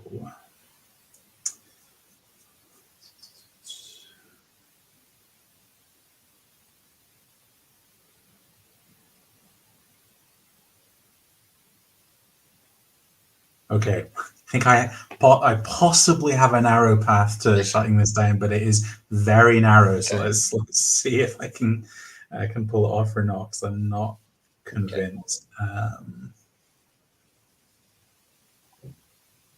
okay, I think I possibly have a narrow path to shutting this down, but it is very narrow. So Okay. let's see if I can pull it off or not, because I'm not convinced.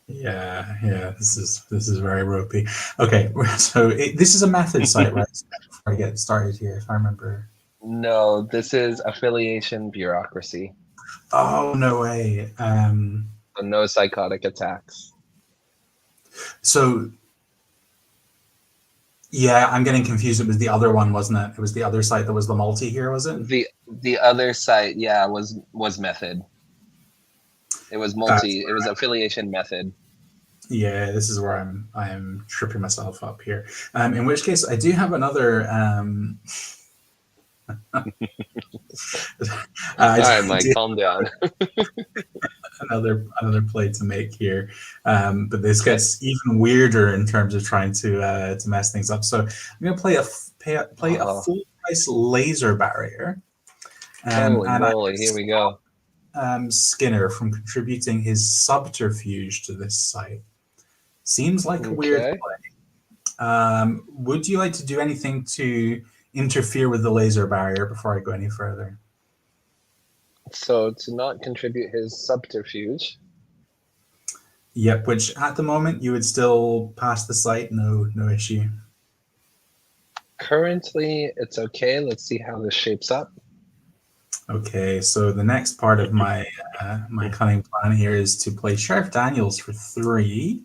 Yeah, this is very ropey. Okay, so this is a method site, right? Before I get started here, if I remember. No, this is affiliation bureaucracy. Oh, no way. So no psychotic attacks. So yeah, I'm getting confused. It was the other one, wasn't it? It was the other site that was the multi here, was it? The other site, yeah, was method. It was multi. It was affiliation method. Yeah, this is where I'm tripping myself up here. In which case, I do have another. All right, Mike, calm down. another play to make here, but this gets even weirder in terms of trying to mess things up. So I'm going to play a full price laser barrier. Holy and moly! Here we go. Skinner from contributing his subterfuge to this site. Seems like a weird play. Would you like to do anything to interfere with the laser barrier before I go any further? So to not contribute his subterfuge. Yep, which at the moment you would still pass the site, no issue. Currently, it's okay. Let's see how this shapes up. Okay, so the next part of my my cunning plan here is to play Sheriff Daniels for 3,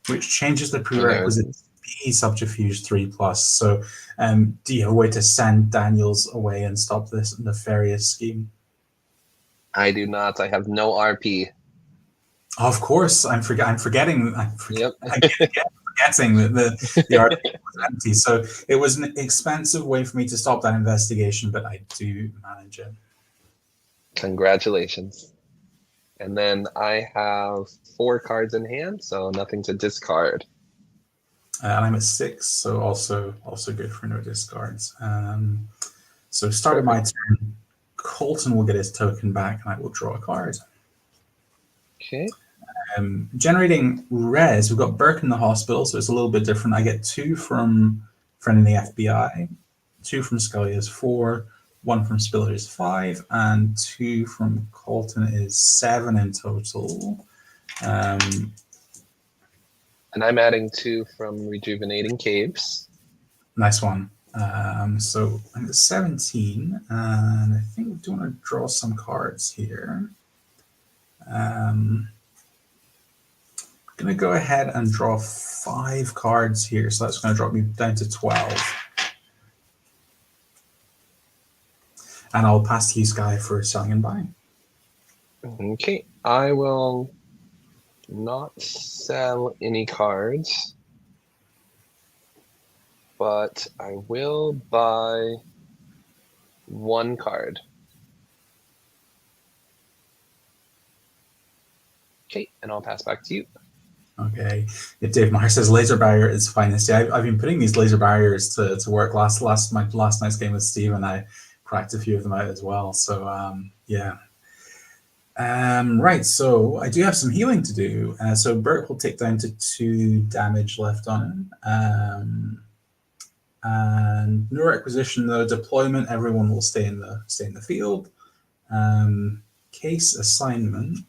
which changes the prerequisite to be subterfuge 3+. So, do you have a way to send Daniels away and stop this nefarious scheme? I do not. I have no RP. Of course, I'm forgetting. Yep. I'm forgetting that the RP was empty. So it was an expensive way for me to stop that investigation, but I do manage it. Congratulations. And then I have 4 cards in hand, so nothing to discard. And I'm at 6, so also good for no discards. So start of my turn, Colton will get his token back, and I will draw a card. Okay. Generating res, we've got Burke in the hospital, so it's a little bit different. I get 2 from friend in the FBI, 2 from Skye is 4, 1 from Spiller is 5, and 2 from Colton is 7 in total. And I'm adding 2 from Rejuvenating Caves. Nice one. So I'm at 17, and I think we do want to draw some cards here. I'm going to go ahead and draw 5 cards here, so that's going to drop me down to 12. And I'll pass to you, Skye, for selling and buying. Okay, I will not sell any cards, but I will buy 1 card. Okay, and I'll pass back to you. Okay. If Dave Meyer says laser barrier is finest, yeah, I've been putting these laser barriers to work. Last night's game with Steve, and I cracked a few of them out as well. So yeah. Right, so I do have some healing to do. So Bert will take down to 2 damage left on him. And no requisition though. Deployment, everyone will stay in the field. Case assignment.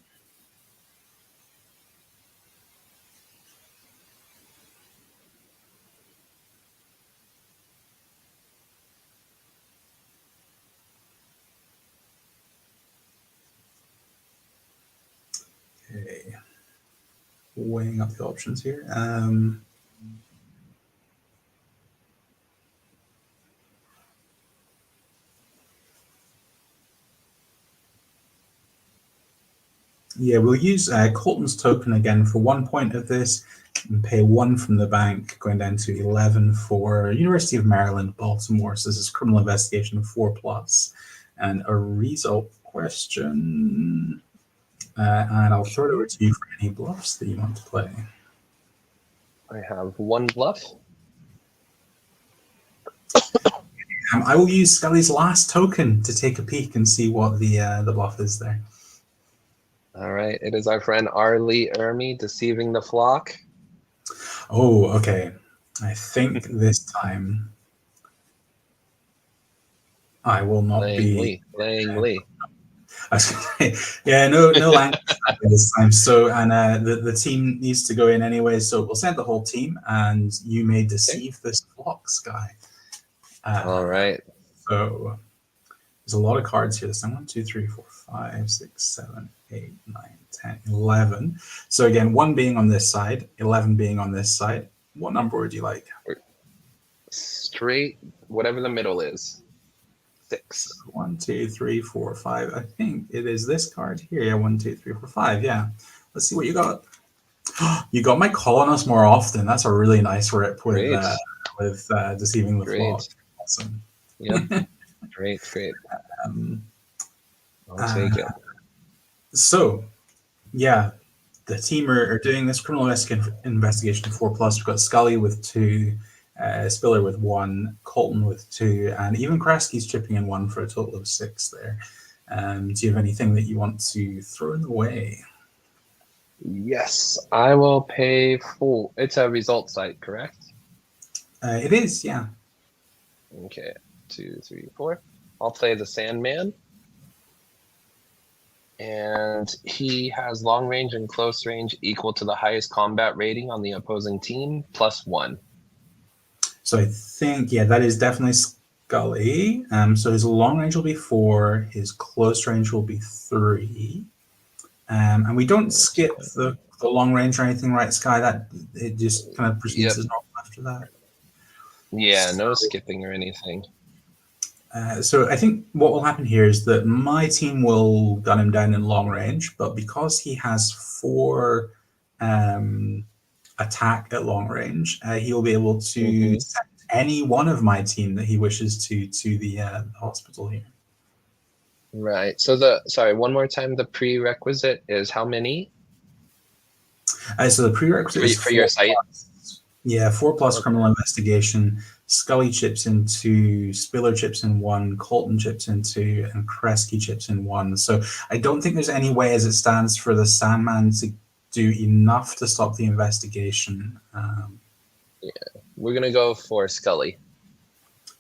Okay. Weighing up the options here. Yeah, we'll use Colton's token again for 1 point of this and pay 1 from the bank, going down to 11 for University of Maryland, Baltimore. So this is criminal investigation 4+, and a result question. And I'll throw it over to you for any bluffs that you want to play. I have 1 bluff. I will use Scully's last token to take a peek and see what the bluff is there. All right, it is our friend Arlie Ermy deceiving the flock. Oh, okay. I think this time I will not playing Lee. Yeah, no language this time. So, and the team needs to go in anyway. So we'll send the whole team, and you may deceive this flock, Skye. All right. So there's a lot of cards here. This time 1, 2, 3, 4, 5, 6, 7, 8, 9, 10, 11. So again, 1 being on this side, 11 being on this side. What number would you like? Straight, whatever the middle is. 6. 1, 2, 3, 4, 5. I think it is this card here. Yeah, 1, 2, 3, 4, 5. Yeah. Let's see what you got. You got my call on us more often. That's a really nice rip with deceiving the flock. Awesome. Yeah. Great. I'll take it. So, yeah, the team are doing this criminal investigation 4+. We've got Scully with 2. Spiller with 1, Colton with 2, and even Kresge's chipping in 1 for a total of 6 there. Do you have anything that you want to throw in the way? Yes, I will pay full. It's a result site, correct? It is, yeah. Okay, 2, 3, 4. I'll play the Sandman. And he has long range and close range equal to the highest combat rating on the opposing team, +1. So I think, yeah, that is definitely Scully. So his long range will be 4, his close range will be 3. And we don't skip the long range or anything, right, Skye? That it just kind of proceeds as normal after that. Yeah, no skipping or anything. So I think what will happen here is that my team will gun him down in long range, but because he has 4 attack at long range, he'll be able to send any one of my team that he wishes to the hospital here. Right. So one more time, the prerequisite is how many? So the prerequisite is for your site. Yeah, 4+ criminal investigation. Scully chips in 2, Spiller chips in 1, Colton chips in 2, and Kresge chips in 1. So I don't think there's any way as it stands for the Sandman to do enough to stop the investigation. Yeah, we're going to go for Scully.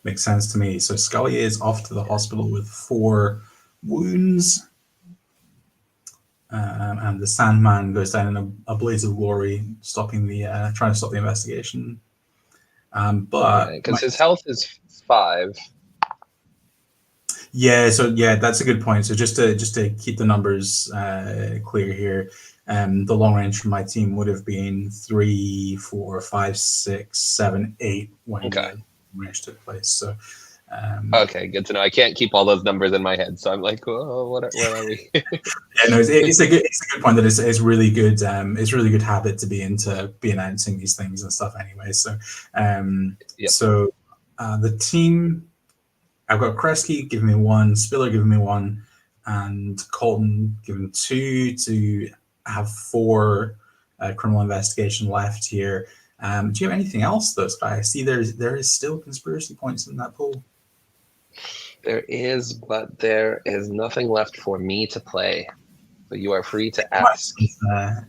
Makes sense to me. So Scully is off to the hospital with 4 wounds. And the Sandman goes down in a blaze of glory, trying to stop the investigation. But because his health is 5. Yeah, so yeah, that's a good point. So just to keep the numbers clear here, the long range from my team would have been 3, 4, 5, 6, 7, 8 when the range took place. So okay, good to know. I can't keep all those numbers in my head, so I'm like, oh, what are we? Yeah, no, it's a good point that it's really good. It's really good habit to be announcing these things and stuff anyway. So so the team, I've got Kresge giving me 1, Spiller giving me 1, and Colton giving 2 to have 4 criminal investigation left here. Do you have anything else, though, Skye? I see there is still conspiracy points in that pool. There is, but there is nothing left for me to play. So you are free to ask. It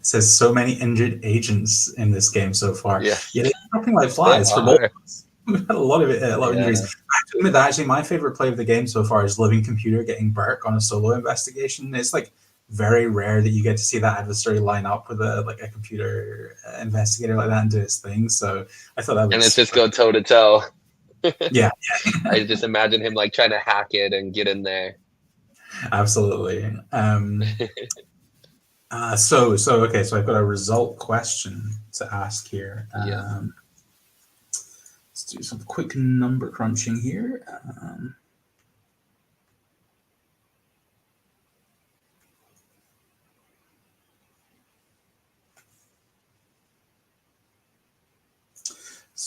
says so many injured agents in this game so far. Yeah, they're dropping like flies for both of us. We've had a lot of injuries. I have to admit that actually my favorite play of the game so far is Living Computer getting Burke on a solo investigation. It's like very rare that you get to see that adversary line up with a computer investigator like that and do his thing. So I thought that was... And it's just go toe to toe. Yeah. I just imagine him like trying to hack it and get in there. Absolutely. So I've got a result question to ask here. Let's do some quick number crunching here.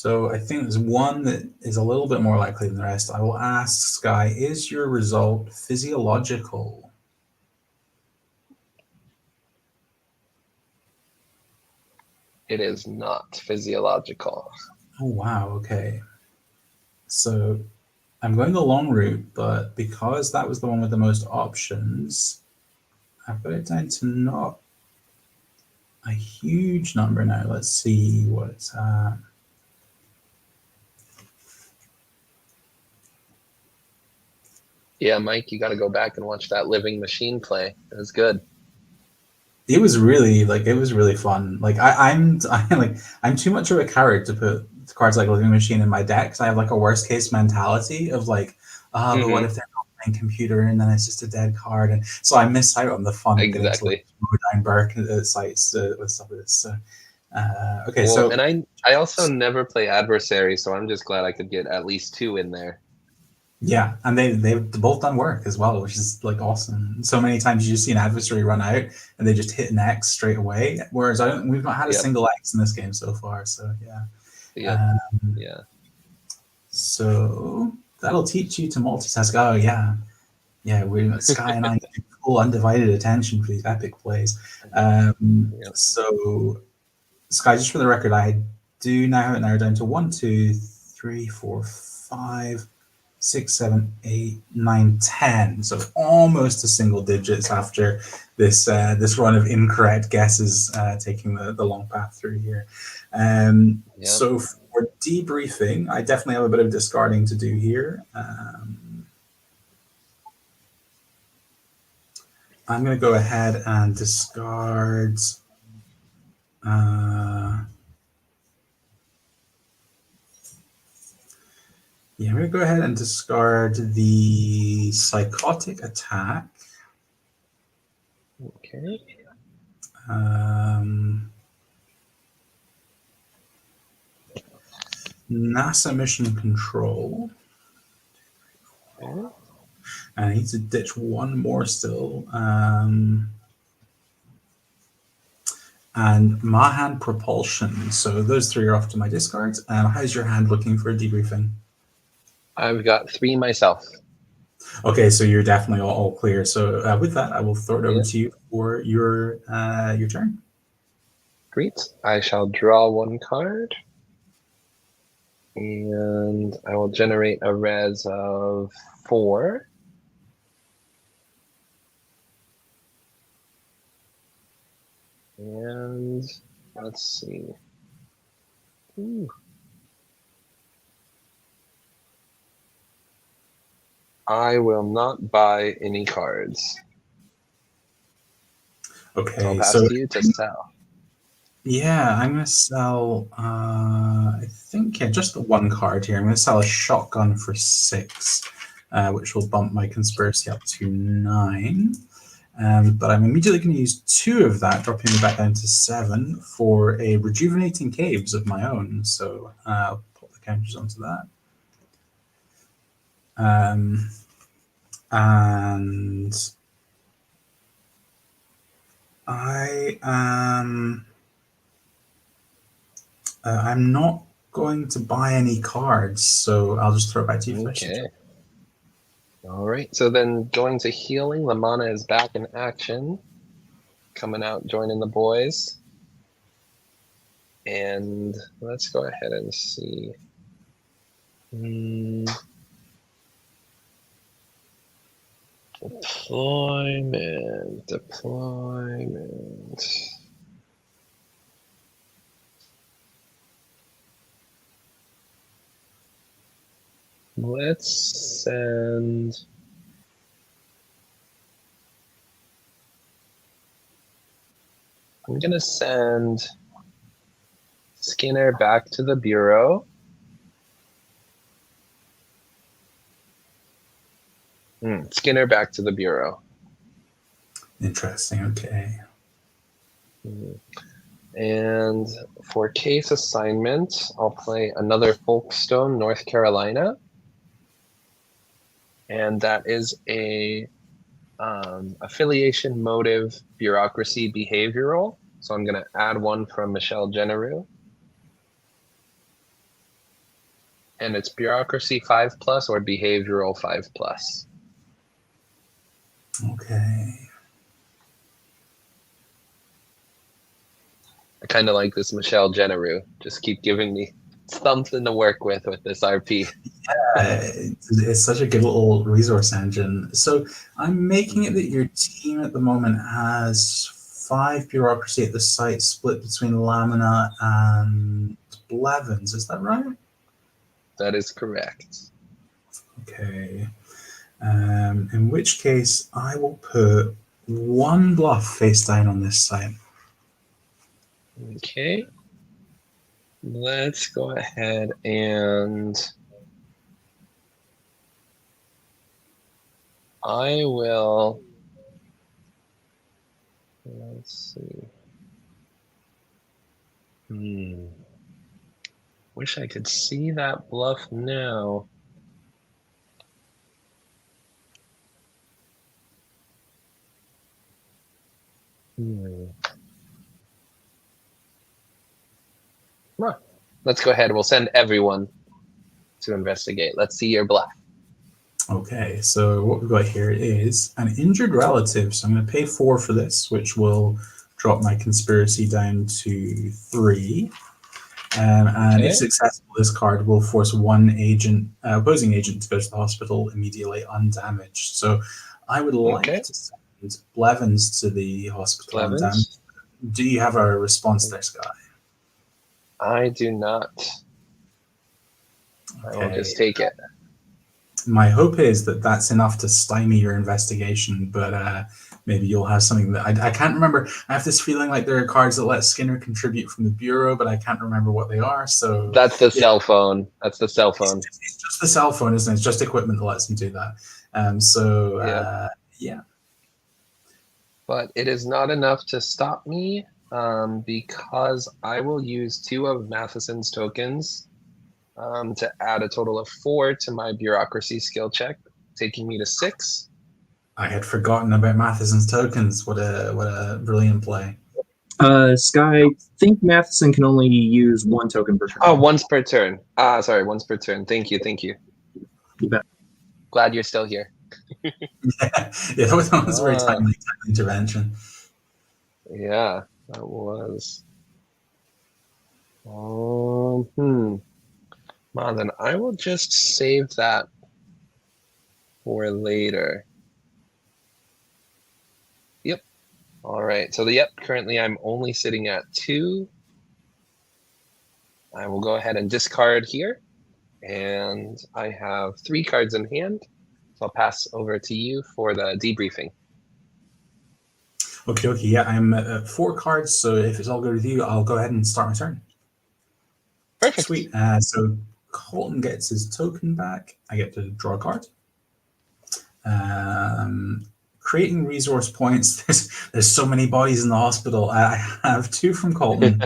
So I think there's one that is a little bit more likely than the rest. I will ask Skye, is your result physiological? It is not physiological. Oh, wow. Okay. So I'm going the long route, but because that was the one with the most options, I've got it down to not a huge number now. Let's see what it's at. Yeah, Mike, you got to go back and watch that Living Machine play. It was good. It was really fun. Like I'm too much of a coward to put cards like Living Machine in my deck. I have like a worst case mentality of like, but what if they're not playing computer and then it's just a dead card, and so I miss out on the fun of getting to like down Burke sites with stuff like this. So, okay, well, so and I also never play adversary, so I'm just glad I could get at least 2 in there. yeah, and they've both done work as well, which is like awesome. So many times you just see an adversary run out and they just hit an X straight away, whereas we've not had a single X in this game so far. So yeah, yeah. So that'll teach you to multitask. Oh yeah, we Skye and I get full undivided attention for these epic plays. So Skye, just for the record, I do now have it narrowed down to 1, 2, 3, 4, 5. 6, 7, 8, 9, 10. So almost a single digits after this run of incorrect guesses, taking the long path through here. So for debriefing, I definitely have a bit of discarding to do here. I'm going to go ahead and discard. Yeah, I'm going to go ahead and discard the Psychotic Attack. Okay. NASA Mission Control. Okay. And I need to ditch one more still. And Mahan Propulsion. So those 3 are off to my discards. How's your hand looking for a debriefing? I've got 3 myself. Okay, so you're definitely all clear. So with that, I will throw it over to you for your turn. Great. I shall draw 1 card. And I will generate a res of 4. And let's see. Ooh. I will not buy any cards. Okay, so I'll pass to you to sell. Yeah, I'm going to sell, I think, just the 1 card here. I'm going to sell a shotgun for 6, which will bump my conspiracy up to 9. But I'm immediately going to use 2 of that, dropping me back down to 7 for a rejuvenating caves of my own. So I'll put the counters onto that. And I am... I'm not going to buy any cards, so I'll just throw it back to you first. Okay. All right. So then going to healing, the mana is back in action. Coming out, joining the boys. And let's go ahead and see. Deployment. Let's send. I'm going to send Skinner back to the Bureau. Skinner back to the Bureau. Interesting, okay. And for case assignment, I'll play another Folkestone, North Carolina. And that is a affiliation, motive, bureaucracy, behavioral. So I'm going to add 1 from Michelle Genereux. And it's bureaucracy 5+ or behavioral 5+. Okay. I kind of like this Michelle Generu. Just keep giving me something to work with this RP. It's such a good little resource engine. So I'm making it that your team at the moment has 5 bureaucracy at the site, split between Lamina and Blevins. Is that right? That is correct. Okay. In which case, I will put 1 bluff face down on this site. Okay. Let's go ahead and I will. Let's see. Wish I could see that bluff now. Well, let's go ahead. We'll send everyone to investigate. Let's see your bluff. Okay, so what we've got here is an injured relative. So I'm going to pay 4 for this, which will drop my conspiracy down to 3. And if successful, this card will force one opposing agent to go to the hospital immediately undamaged. So I would like to send Blevins to the hospital undamaged. Do you have a response there, Skye? I do not. Okay. I will just take it. My hope is that that's enough to stymie your investigation, but maybe you'll have something that I can't remember. I have this feeling like there are cards that let Skinner contribute from the Bureau, but I can't remember what they are. So that's the cell phone. That's the cell phone. It's just the cell phone, isn't it? It's just equipment that lets them do that. Yeah. But it is not enough to stop me because I will use 2 of Matheson's tokens to add a total of 4 to my bureaucracy skill check, taking me to 6. I had forgotten about Matheson's tokens. What a brilliant play. Skye, I think Matheson can only use 1 token per turn. Oh, once per turn. Sorry, once per turn. Thank you. You bet. Glad you're still here. yeah, that was a very timely intervention. Yeah, that was. Well, then I will just save that for later. Yep. All right. So currently I'm only sitting at 2. I will go ahead and discard here. And I have 3 cards in hand. So I'll pass over to you for the debriefing. Okay. Yeah, I'm at 4 cards. So if it's all good with you, I'll go ahead and start my turn. Perfect. Sweet. So Colton gets his token back. I get to draw a card. Creating resource points. There's so many bodies in the hospital. I have 2 from Colton,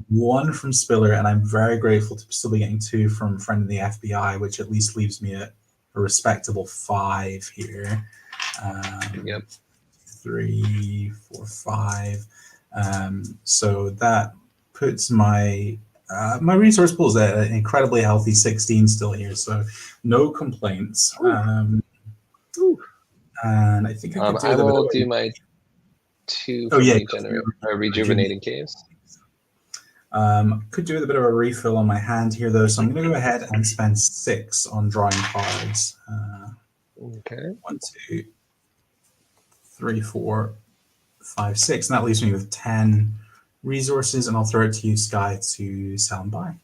1 from Spiller, and I'm very grateful to still be getting 2 from a friend of the FBI, which at least leaves me at a respectable 5 here. 3, 4, 5. So that puts my my resource pool is at an incredibly healthy 16 still here, so no complaints. And I think I will do my 2 rejuvenating caves. Could do with a bit of a refill on my hand here, though, so I'm going to go ahead and spend 6 on drawing cards. 1, 2, 3, 4, 5, 6, and that leaves me with 10 resources, and I'll throw it to you, Skye, to sell and buy.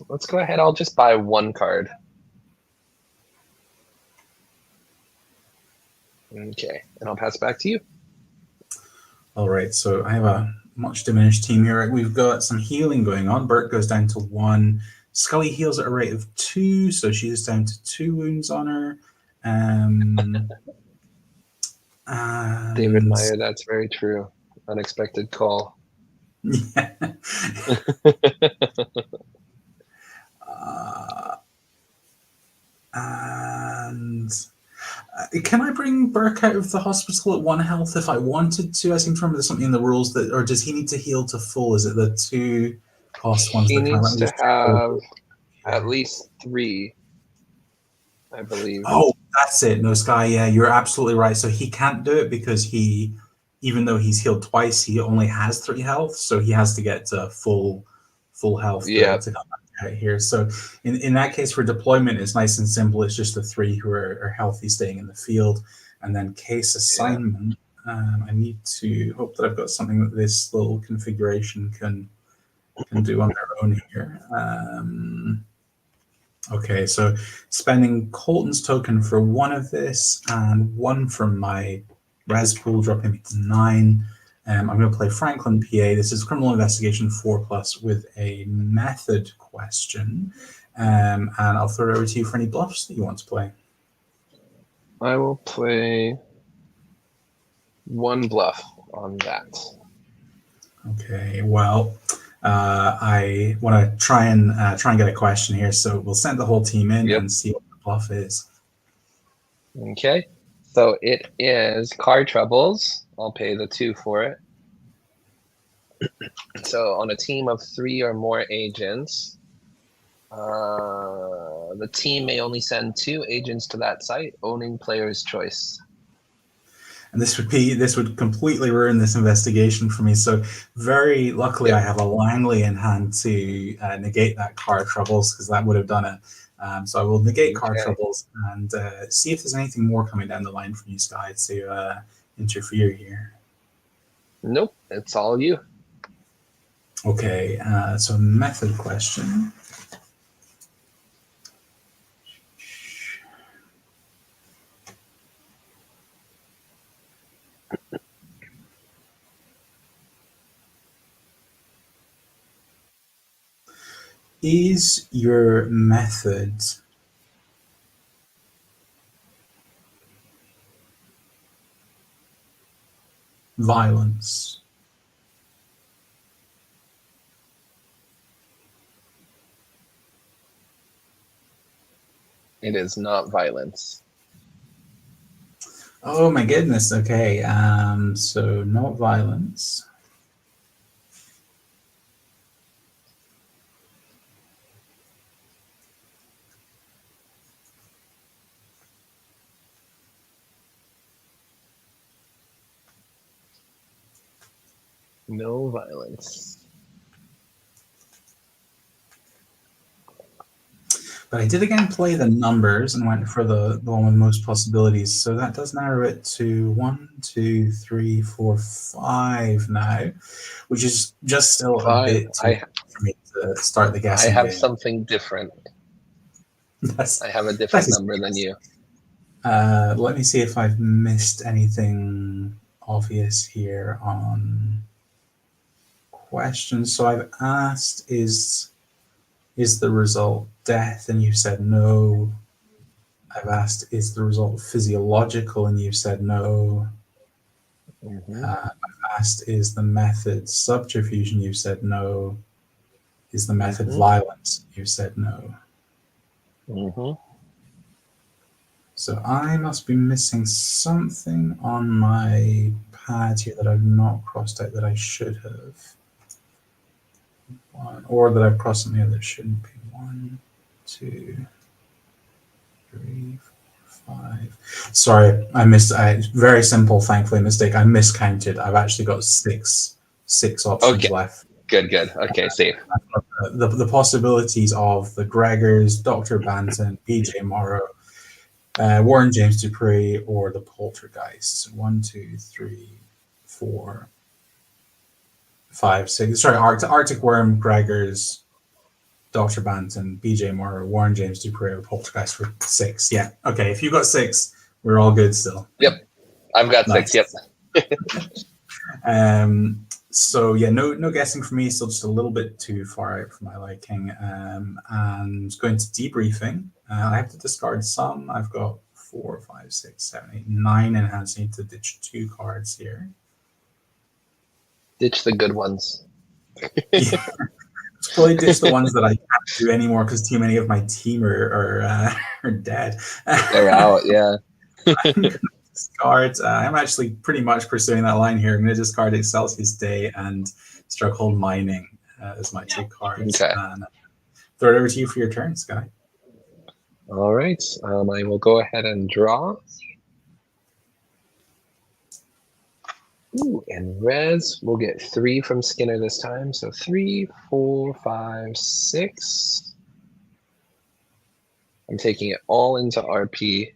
Let's go ahead. I'll just buy 1 card. Okay, and I'll pass it back to you. All right, so I have a much diminished team here. We've got some healing going on. Bert goes down to 1. Scully heals at a rate of 2, so she's down to 2 wounds on her. David Meyer, that's very true. Unexpected call. Yeah. And can I bring Burke out of the hospital at 1 health if I wanted to? I seem to remember there's something in the rules that, or does he need to heal to full? Is it the 2 cost ones He that kind of needs let me to just have at least 3, I believe. Oh, that's it. No, Skye, yeah, you're absolutely right. So he can't do it because even though he's healed twice, he only has 3 health, so he has to get to full health to come back out here. So in that case, for deployment, it's nice and simple. It's just the 3 who are healthy staying in the field, and then case assignment. I need to hope that I've got something that this little configuration can do on their own here. Okay, so spending Colton's token for 1 of this and 1 from my res pool, dropping me to 9. I'm going to play Franklin PA. This is Criminal Investigation 4+ with a method question. And I'll throw it over to you for any bluffs that you want to play. I will play 1 bluff on that. Okay, well, I want to try and get a question here, so we'll send the whole team in and see what the bluff is. Okay, so it is car troubles. I'll pay the 2 for it. So on a team of 3 or more agents, the team may only send 2 agents to that site, owning player's choice. And this would completely ruin this investigation for me. So very luckily, I have a Langley in hand to negate that car troubles, because that would have done it. So I will negate car troubles and see if there's anything more coming down the line from you, Skye, to interfere here. Nope, it's all you. Okay, so method question. Is your method violence? It is not violence. Oh my goodness. Okay, so not violence. No violence. But I did again play the numbers and went for the one with most possibilities. So that does narrow it to 1, 2, 3, 4, 5 now, which is just still a bit too for me to start the guessing I have game. something different. I have a different number than you. Let me see if I've missed anything obvious here on questions. So I've asked, is the result death? And you said no. I've asked, is the result physiological? And you said no. I've asked, is the method subterfuge? And you said no. Is the method violence? You said no. So I must be missing something on my pad here that I've not crossed out that I should have. Or that I've crossed something that shouldn't be. 1, 2, 3, 4, 5. Sorry, I missed. Very simple, thankfully, mistake. I miscounted. I've actually got six options left. Good. Okay, safe. The possibilities of the Gregors, Dr. Banton, BJ Morrow, Warren James Dupree, or the Poltergeists. 1, 2, 3, 4, 5, 6. Sorry, Arctic Worm, Gregors, Dr. Banton, BJ Morrow, Warren James Dupree, or Poltergeist for 6. Yeah. Okay. If you got 6, we're all good still. Yep. I've got Nice. 6. Yep. So yeah, no guessing for me. Still just a little bit too far out for my liking. And going to debriefing. I have to discard some. I've got 4, 5, 6, 7, 8, 9 in hand. So I need to ditch 2 cards here. Ditch the good ones. Yeah. Probably ditch the ones that I can't do anymore because too many of my team are dead. They're out, yeah. Discard. I'm actually pretty much pursuing that line here. I'm going to discard Excelsius Day and Struckhold Mining. as my 2 cards. Okay. And throw it over to you for your turn, Skye. All right. I will go ahead and draw. Ooh, and res, we'll get 3 from Skinner this time. So 3, 4, 5, 6. I'm taking it all into RP.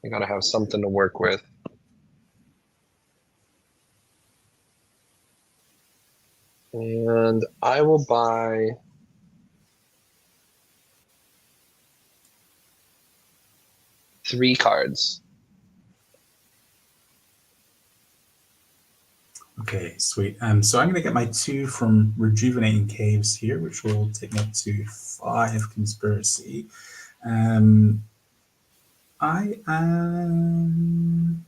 I gotta have something to work with. And I will buy three cards. Okay, sweet. So I'm going to get my 2 from Rejuvenating Caves here, which will take me up to 5 Conspiracy. I am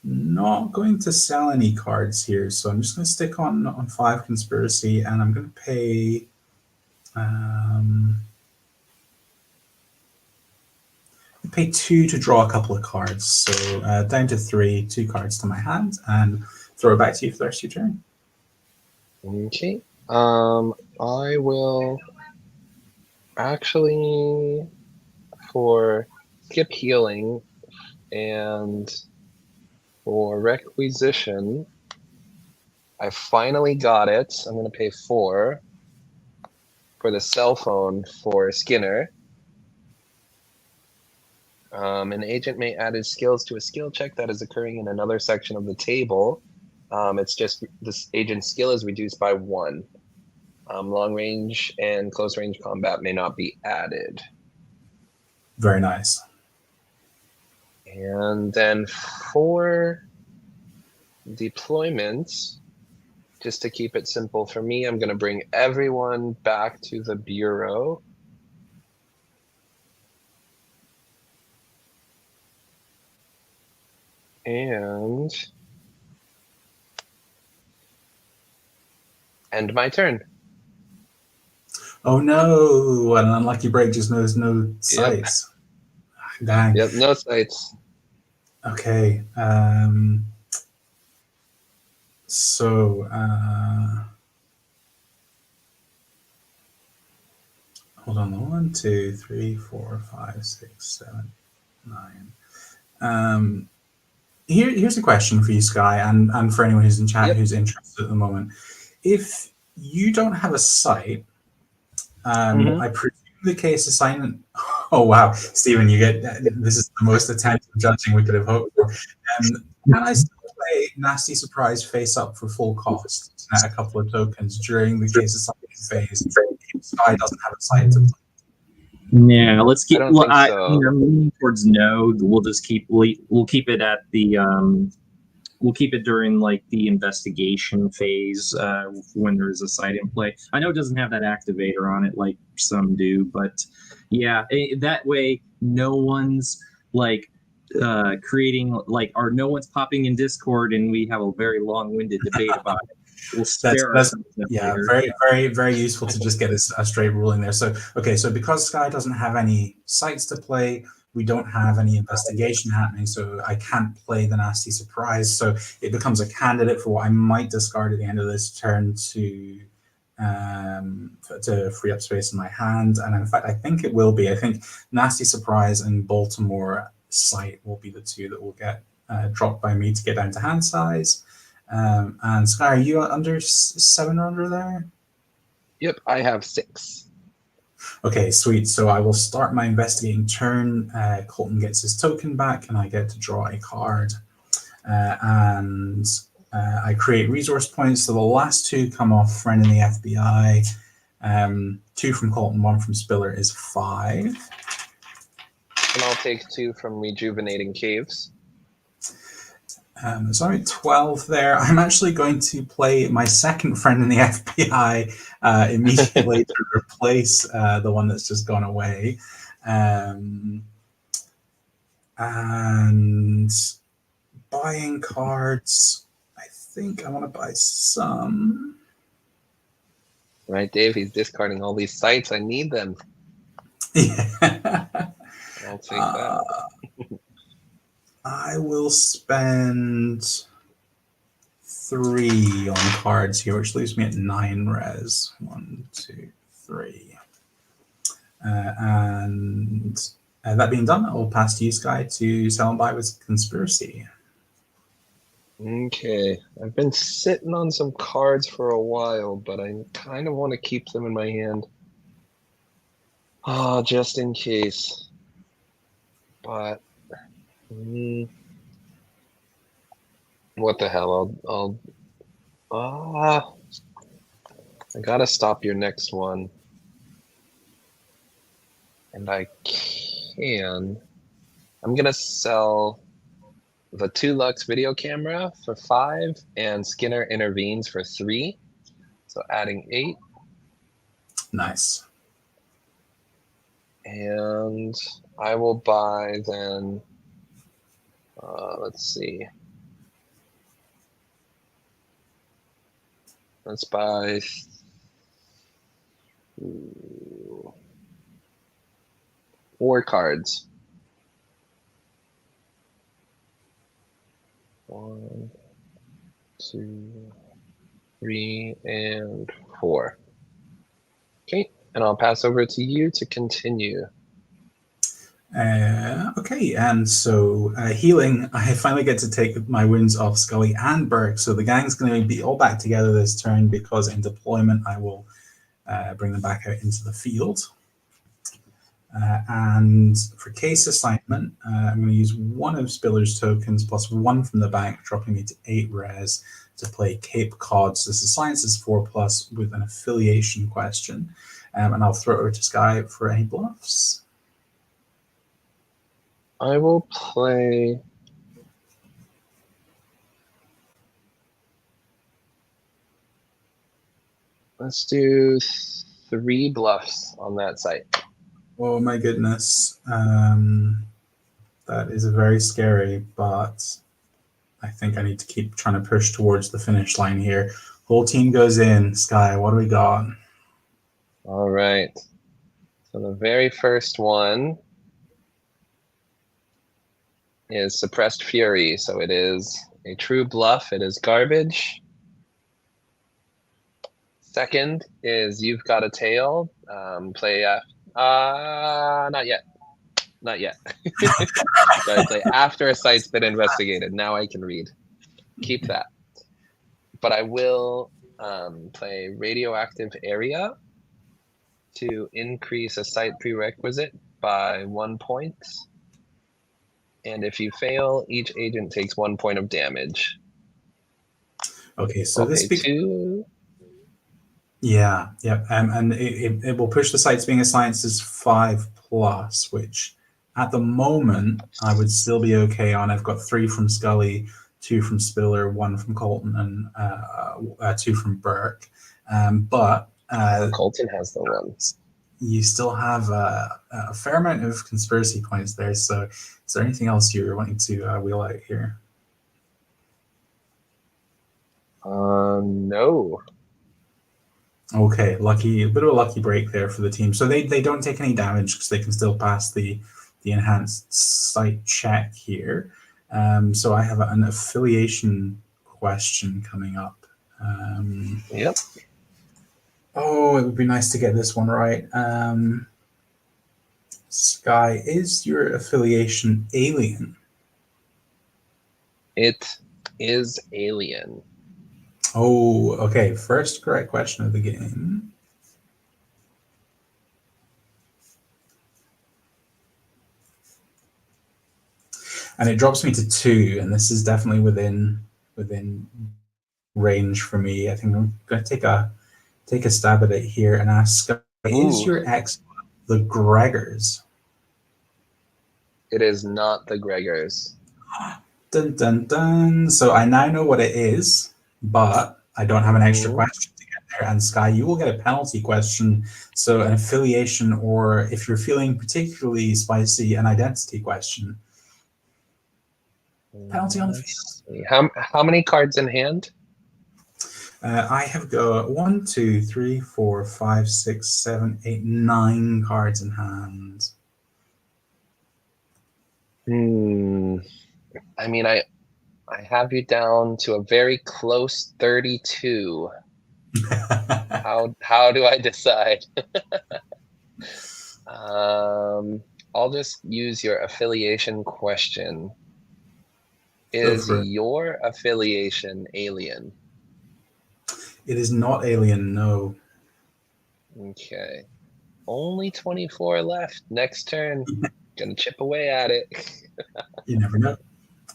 not going to sell any cards here, so I'm just going to stick on 5 Conspiracy, and I'm going to pay. Pay 2 to draw a couple of cards, so down to 3, 2 cards to my hand, and throw it back to you for the rest of your turn. Okay. I will actually, for skip healing and for requisition, I finally got it. I'm going to pay 4 for the cell phone for Skinner. An agent may add his skills to a skill check that is occurring in another section of the table. It's just this agent's skill is reduced by 1. Long range and close range combat may not be added. Very nice. And then for deployment, just to keep it simple for me, I'm going to bring everyone back to the Bureau. And end my turn. Oh no! An unlucky break just knows no sights. Yep. Dang. Yep, no sights. Okay. So hold on. 1, 2, 3, 4, 5, 6, 7, 9. Here's a question for you, Skye, and for anyone who's in chat who's interested at the moment. If you don't have a site, I presume the case assignment. Oh wow, Stephen, you get this is the most attentive judging we could have hoped for. Can I still play Nasty Surprise face up for full cost, net a couple of tokens during the case assignment phase if Skye doesn't have a site to play? Yeah, let's keep. I don't think so. I'm leaning towards no. We'll just keep. We'll keep it at the. We'll keep it during like the investigation phase when there's a site in play. I know it doesn't have that activator on it like some do, but yeah, that way no one's like creating like or no one's popping in Discord and we have a very long-winded debate about it. We'll spare that's very, very, very useful to just get a straight ruling there. So okay, so because Skye doesn't have any sites to play, we don't have any investigation happening, so I can't play the Nasty Surprise. So it becomes a candidate for what I might discard at the end of this turn to free up space in my hand. And in fact, I think it will be. I think Nasty Surprise and Baltimore site will be the 2 that will get dropped by me to get down to hand size. And Skye, are you under 7 or under there? Yep, I have 6. Okay, sweet. So I will start my investigating turn. Colton gets his token back, and I get to draw a card. And I create resource points. So the last 2 come off Friend in the FBI. 2 from Colton, 1 from Spiller is 5. And I'll take 2 from Rejuvenating Caves. So I'm at 12 there. I'm actually going to play my second Friend in the FBI immediately to replace the one that's just gone away. And buying cards, I think I want to buy some. Right, Dave, he's discarding all these sites. I need them. Yeah. I'll take that. I will spend 3 on cards here, which leaves me at 9 res. 1, 2, 3. And that being done, I'll pass to you, Skye, to sell and buy with Conspiracy. Okay, I've been sitting on some cards for a while, but I kind of want to keep them in my hand. Just in case. But what the hell? I gotta stop your next one. And I'm gonna sell the 2 Lux video camera for 5 and Skinner Intervenes for 3. So adding 8. Nice. And I will buy then, let's see. Let's buy 4 cards. 1, 2, 3, and 4. Okay, and I'll pass over to you to continue. Okay, and so healing, I finally get to take my wounds off Scully and Burke, so the gang's going to be all back together this turn because in deployment I will bring them back out into the field. And for case assignment, I'm going to use 1 of Spiller's tokens plus 1 from the bank, dropping me to 8 res to play Cape Cod. So this is Sciences 4+ with an affiliation question. And I'll throw it over to Skye for any bluffs. I will play... Let's do 3 bluffs on that site. Oh my goodness. That is very scary, but I think I need to keep trying to push towards the finish line here. Whole team goes in. Skye, what do we got? All right. So the very first one is Suppressed Fury. So it is a true bluff. It is garbage. Second is You've Got a Tail. Play not yet. Not yet. So I play after a site's been investigated. Now I can read. Keep that. But I will play Radioactive Area to increase a site prerequisite by 1 point. And if you fail, each agent takes 1 point of damage. Okay, so I'll this pay 2. Yeah, and it will push the sites being a Sciences 5+, which at the moment I would still be okay on. I've got 3 from Scully, 2 from Spiller, 1 from Colton, and 2 from Burke. But Colton has the ones. You still have a fair amount of conspiracy points there. So is there anything else you're wanting to wheel out here? No. Okay, a bit of a lucky break there for the team. So they don't take any damage because they can still pass the enhanced site check here. So I have an affiliation question coming up. Yep. Oh, it would be nice to get this one right. Skye, is your affiliation alien? It is alien. Oh, okay. First correct question of the game. And it drops me to 2, and this is definitely within range for me. I think I'm going to take a stab at it here and ask, is your ex the Gregors? It is not the Gregors. Dun, dun, dun. So I now know what it is, but I don't have an extra question to get there. And Skye, you will get a penalty question. So an affiliation, or if you're feeling particularly spicy, an identity question. Penalty on the field. How many cards in hand? I have got 1, 2, 3, 4, 5, 6, 7, 8, 9 cards in hand. I mean, I have you down to a very close 32. How do I decide? I'll just use your affiliation question. Is your affiliation alien? It is not alien, no. Okay. Only 24 left. Next turn. Gonna chip away at it. You never know.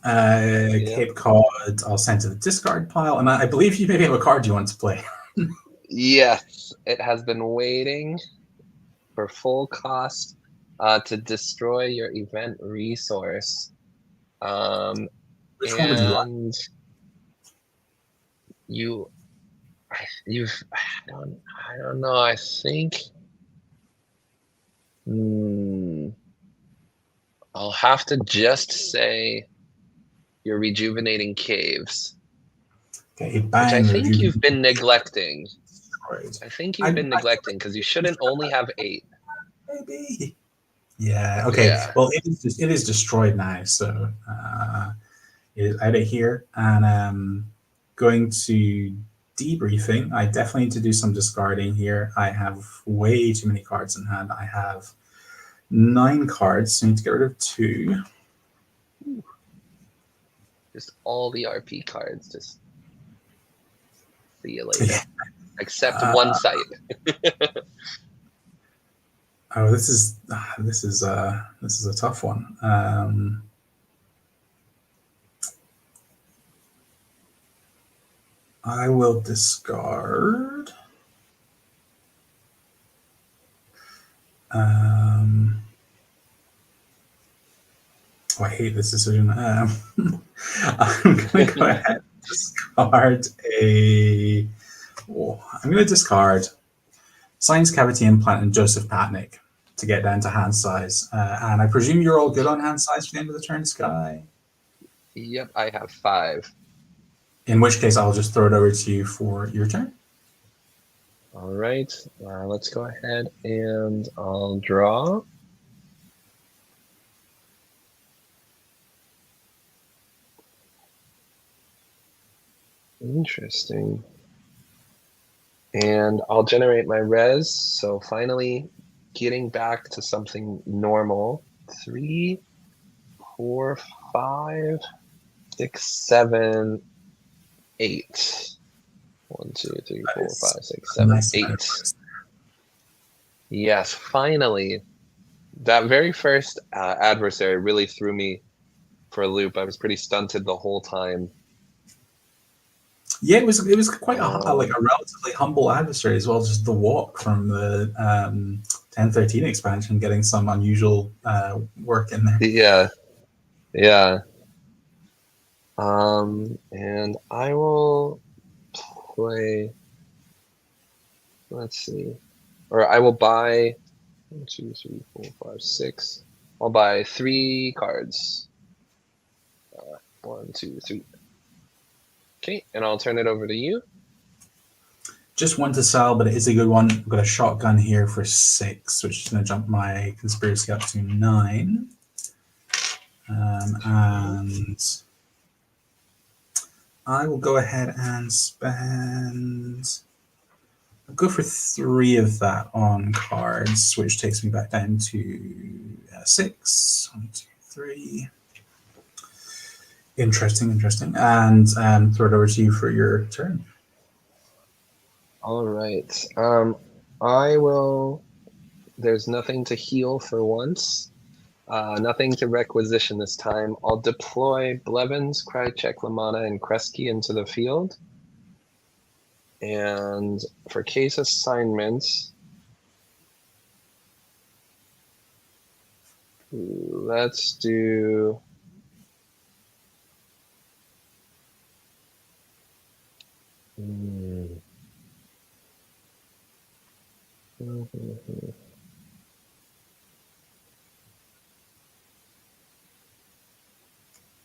Cape Cod, I'll send to the discard pile. And I believe you maybe have a card you want to play. Yes, it has been waiting for full cost to destroy your event resource. Which one would you like? I don't know. I think I'll have to just say your rejuvenating caves. Okay, bang, which I think you've been neglecting. Right. I think you've been neglecting because you shouldn't only have 8. Maybe. Yeah. Okay. Yeah. Well, it is destroyed now, so it is out of here, and going to debriefing. I definitely need to do some discarding here. I have way too many cards in hand. I have 9 cards, so I need to get rid of 2. Just all the RP cards. Just see you later. Yeah. Except one site. Oh, this is a tough one. I will discard. Oh, I hate this decision. I'm going to go ahead and discard a. Oh, I'm going to discard Science Cavity Implant and Joseph Patnick to get down to hand size. And I presume you're all good on hand size for the end of the turn, Skye? Yep, I have 5. In which case, I'll just throw it over to you for your turn. All right, let's go ahead and I'll draw. Interesting. And I'll generate my res. So finally getting back to something normal. 3, 4, 5, 6, 7, 8. 1, 2, 3, 4, 5, 6, 7, 8. Yes, finally. That very first adversary really threw me for a loop. I was pretty stunted the whole time. Yeah, it was quite a relatively humble adversary as well. Just the walk from the 1013 expansion, getting some unusual work in there. Yeah. And I will play. Let's see, or I will buy 1, 2, 3, 4, 5, 6. I'll buy 3 cards. 1, 2, 3. Okay, and I'll turn it over to you. Just one to sell, but it is a good one. I've got a shotgun here for 6, which is going to jump my conspiracy up to 9. And I will go ahead and spend. I'll go for 3 of that on cards, which takes me back down to 6. 1, 2, 3. Interesting. And throw it over to you for your turn. All right. I will. There's nothing to heal for once. Nothing to requisition this time. I'll deploy Blevins, Krychek, Lamanna, and Kresge into the field. And for case assignments, let's do.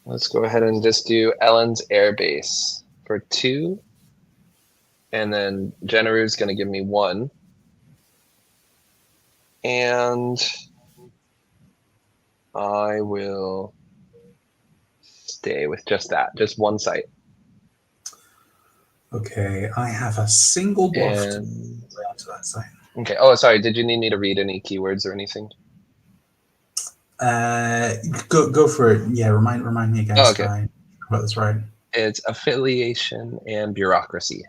Let's go ahead and just do Ellen's Air Base for 2. And then Jennaru's going to give me 1. And I will day with just one site. Okay, I have a single bluff to And play onto that site. okay. Oh, sorry. Did you need me to read any keywords or anything? Go for it. Yeah, remind me again, Oh, okay. Skye. About this, right? It's affiliation and bureaucracy.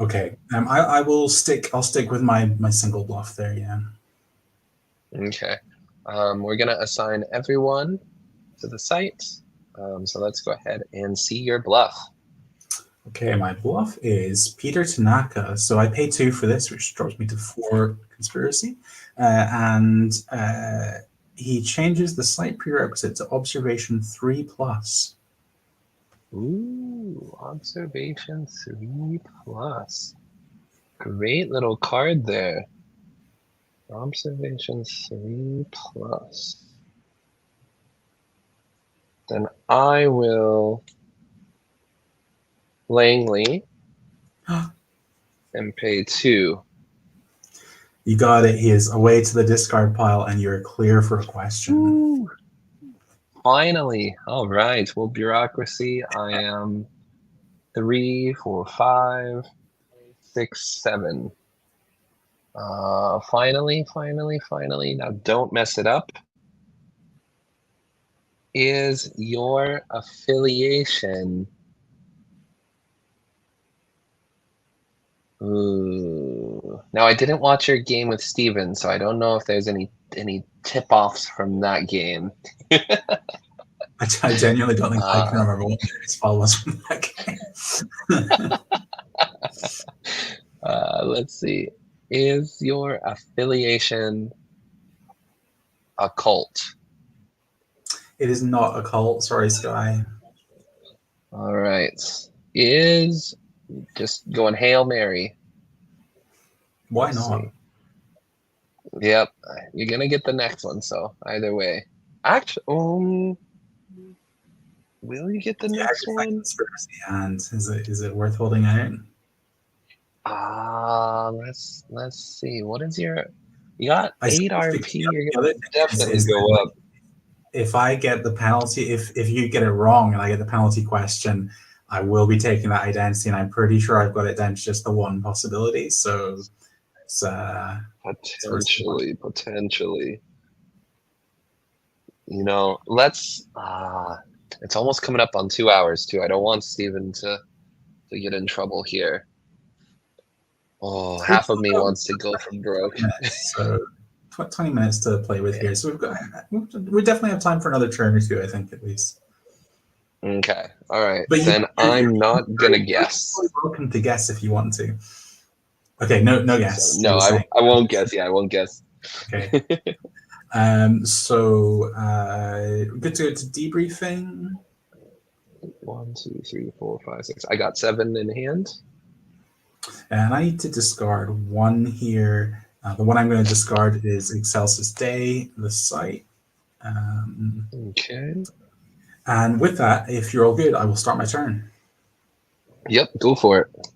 Okay. I'll stick with my single bluff there. Yeah. Okay. We're gonna assign everyone to the site. So let's go ahead and see your bluff. Okay, my bluff is Peter Tanaka. So I pay 2 for this, which drops me to 4 conspiracy, and he changes the site prerequisite to observation 3+. Ooh, observation 3+. Great little card there. Observation 3+. Then I will Langley and pay 2. You got it. He is away to the discard pile, and you're clear for a question. Ooh. Finally. All right. Well, bureaucracy, I am 3, 4, 5, 6, 7. Finally. Now don't mess it up. Is your affiliation? Ooh. Now I didn't watch your game with Steven, so I don't know if there's any tip-offs from that game. I genuinely don't think I can remember what his file was from that game. Let's see. Is your affiliation a cult? It is not a cult. Sorry, Skye. All right. Is just going Hail Mary. Why Let's not? see. Yep. You're going to get the next one, so either way. Actually, will you get the next one? Conspiracy hand. Is it worth holding out? Let's see. What is your? You got 8 RP. You're gonna definitely is go up. If I get the penalty, if you get it wrong and I get the penalty question, I will be taking that identity, and I'm pretty sure I've got it down to just the one possibility. So it's potentially. You know, let's. It's almost coming up on 2 hours too. I don't want Steven to get in trouble here. Oh, half of me wants to go for broke. So 20 minutes to play with here. So we definitely have time for another turn or 2, I think, at least. Okay. All right. But then I'm not going to guess. You're welcome to guess if you want to. Okay, no guess. So, no, I won't guess. Yeah, I won't guess. Okay. So good to go to debriefing. 1, 2, 3, 4, 5, 6. I got 7 in hand. And I need to discard 1 here. The one I'm going to discard is Excelsis Day, the site. Okay. And with that, if you're all good, I will start my turn. Yep, go for it.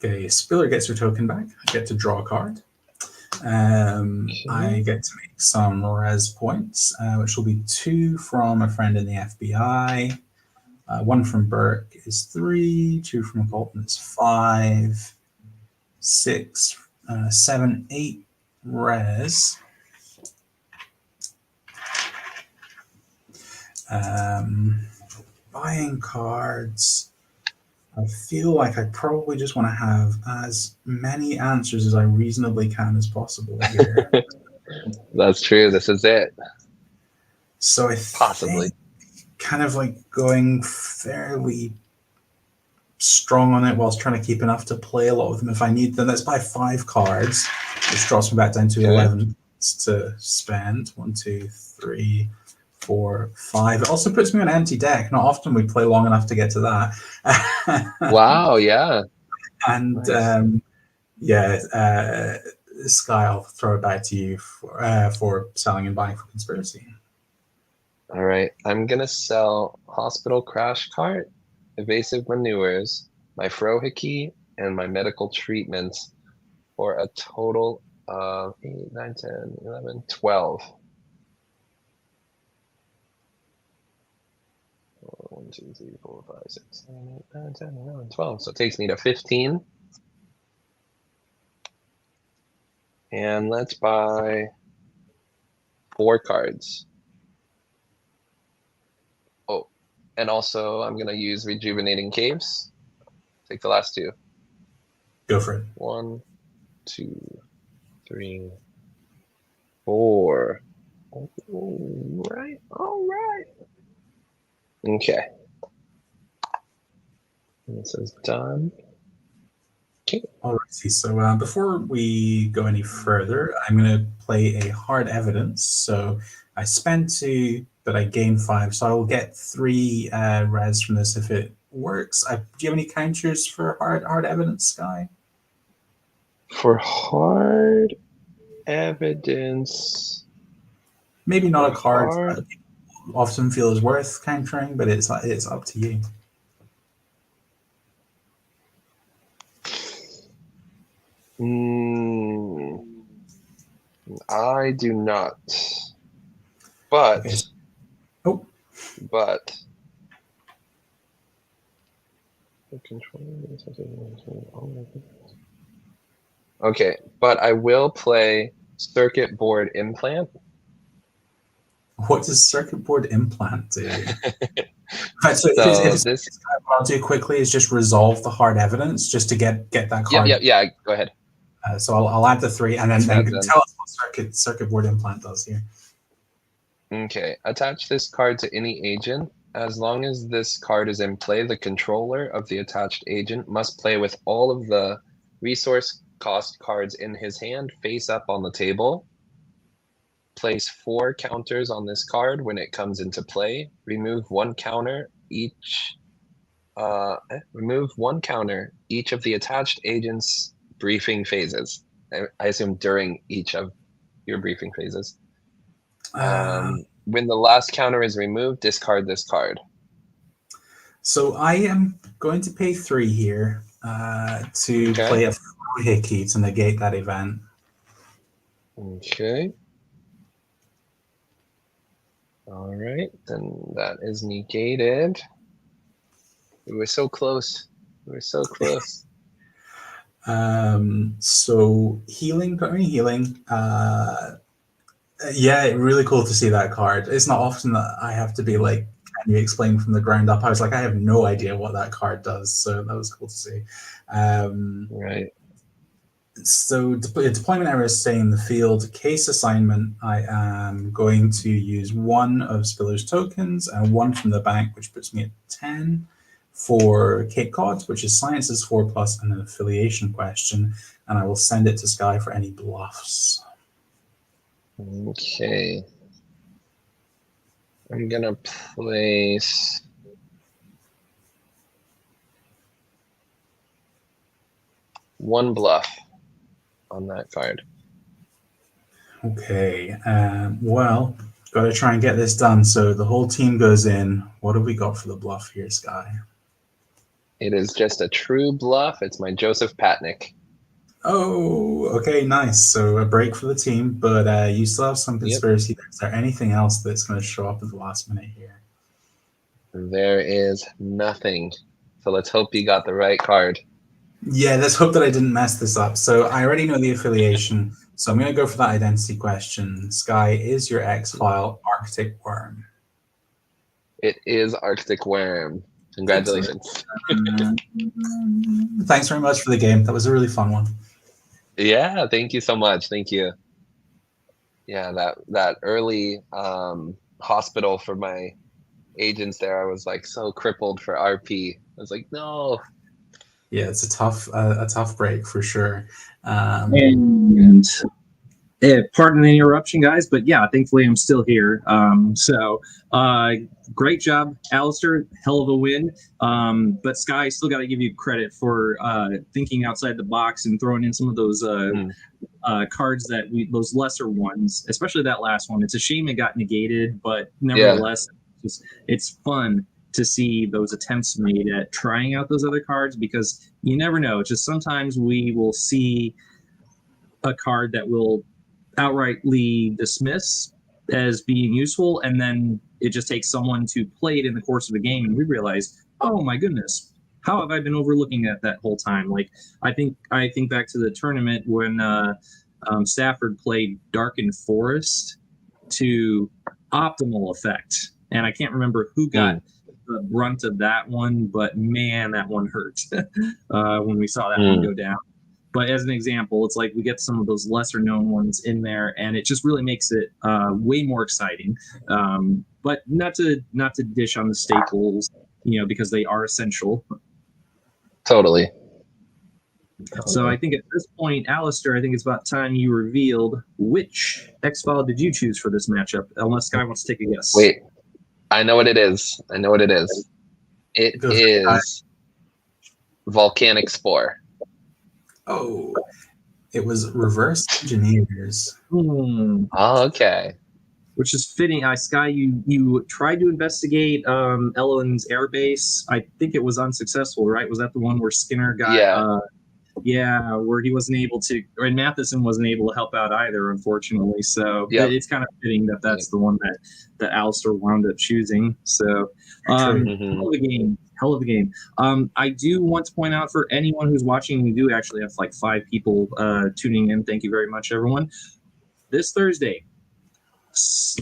Okay, Spiller gets her token back. I get to draw a card. I get to make some res points, which will be 2 from a friend in the FBI. 1 from Burke is 3. 2 from Colton is 5. 6, 7, 8 res. Buying cards. I feel like I probably just want to have as many answers as I reasonably can as possible here. That's true. This is it. So I possibly think kind of like going fairly strong on it whilst trying to keep enough to play a lot of them if I need them. Let's buy 5 cards, which drops me back down to 11 to spend. 1, 2, 3, 4, 5. It also puts me on an empty deck. Not often we play long enough to get to that. Wow, yeah. And nice. Skye, I'll throw it back to you for selling and buying for conspiracy. All right, I'm gonna sell Hospital Crash Cart, Evasive Manures, my Frohickey, and my medical treatments for a total of 8, 9, 10, 11, 12. 1, 2, 3, 4, 5, 6, 7, 8, 9, 10, 11, 12. So it takes me to 15. And let's buy 4 cards. Oh, and also I'm going to use Rejuvenating Caves. Take the last 2. Go for it. 1, 2, 3, 4. All right. Okay. This is done. Okay. Alrighty, so before we go any further, I'm going to play a hard evidence. So I spent 2, but I gained 5, so I will get 3 res from this if it works. Do you have any counters for hard evidence, Skye? For hard evidence, maybe not a card that people often feel is worth countering, but it's up to you. I do not. But okay. But okay, but I will play circuit board implant. What does circuit board implant do? Right, so this what I'll do quickly is just resolve the hard evidence just to get that card. Yeah. Go ahead. So I'll add the 3 and then tell us what circuit board implant does here. Okay, attach this card to any agent. As long as this card is in play, the controller of the attached agent must play with all of the resource cost cards in his hand face up on the table. Place 4 counters on this card when it comes into play. Remove 1 counter each. Remove 1 counter each of the attached agent's briefing phases. I assume during each of your briefing phases. When the last counter is removed, discard this card. So I am going to pay 3 here to play a Hickey to negate that event. Okay. All right, then that is negated. We were so close. So healing, put me healing. Yeah, really cool to see that card. It's not often that I have to be like, can you explain from the ground up? I was like, I have no idea what that card does. So that was cool to see. Right. So deployment error is staying in the field. Case assignment, I am going to use 1 of Spiller's tokens and 1 from the bank, which puts me at 10 for Cape Cod, which is sciences 4+ and an affiliation question. And I will send it to Skye for any bluffs. Okay. I'm going to place one bluff on that card. Okay. Well, got to try and get this done. So the whole team goes in. What have we got for the bluff here, Skye? It is just a true bluff. It's my Joseph Patnick. Oh, okay, nice. So a break for the team, but you still have some conspiracy. Yep. Is there anything else that's going to show up at the last minute here? There is nothing. So let's hope you got the right card. Yeah, let's hope that I didn't mess this up. So I already know the affiliation. So I'm going to go for that identity question. Skye, is your X-File Arctic Worm? It is Arctic Worm. Congratulations. Thanks very much for the game. That was a really fun one. Yeah, thank you so much. Thank you. Yeah, that early hospital for my agents there, I was like so crippled for RP. I was like, no. Yeah, it's a tough break for sure. And pardon the interruption, guys, but yeah, thankfully I'm still here. Great job, Alastair. Hell of a win. But Skye, still got to give you credit for thinking outside the box and throwing in some of those cards those lesser ones, especially that last one. It's a shame it got negated, but nevertheless, it's fun to see those attempts made at trying out those other cards, because you never know. It's just sometimes we will see a card that will outrightly dismiss as being useful, and then it just takes someone to play it in the course of a game, and we realize, oh my goodness, how have I been overlooking that whole time? Like, I think back to the tournament when Stafford played Darkened Forest to optimal effect, and I can't remember who got the brunt of that one, but man, that one hurt when we saw that one go down. But as an example, it's like we get some of those lesser known ones in there, and it just really makes it way more exciting. But not to dish on the staples, because they are essential. Totally. So I think at this point, Alastair, I think it's about time you revealed which X-File did you choose for this matchup, unless Skye wants to take a guess. Wait, I know what it is. It is Volcanic Spore. Oh, it was Reverse Engineers. Oh, okay. Which is fitting. Skye, you tried to investigate Ellen's airbase. I think it was unsuccessful, right? Was that the one where Skinner got... Yeah, where he wasn't able to, and Matheson wasn't able to help out either, unfortunately. So it's kind of fitting that that's the one that Alastair wound up choosing. So hell of a game. I do want to point out for anyone who's watching, we do actually have like 5 people tuning in. Thank you very much, everyone. This Thursday,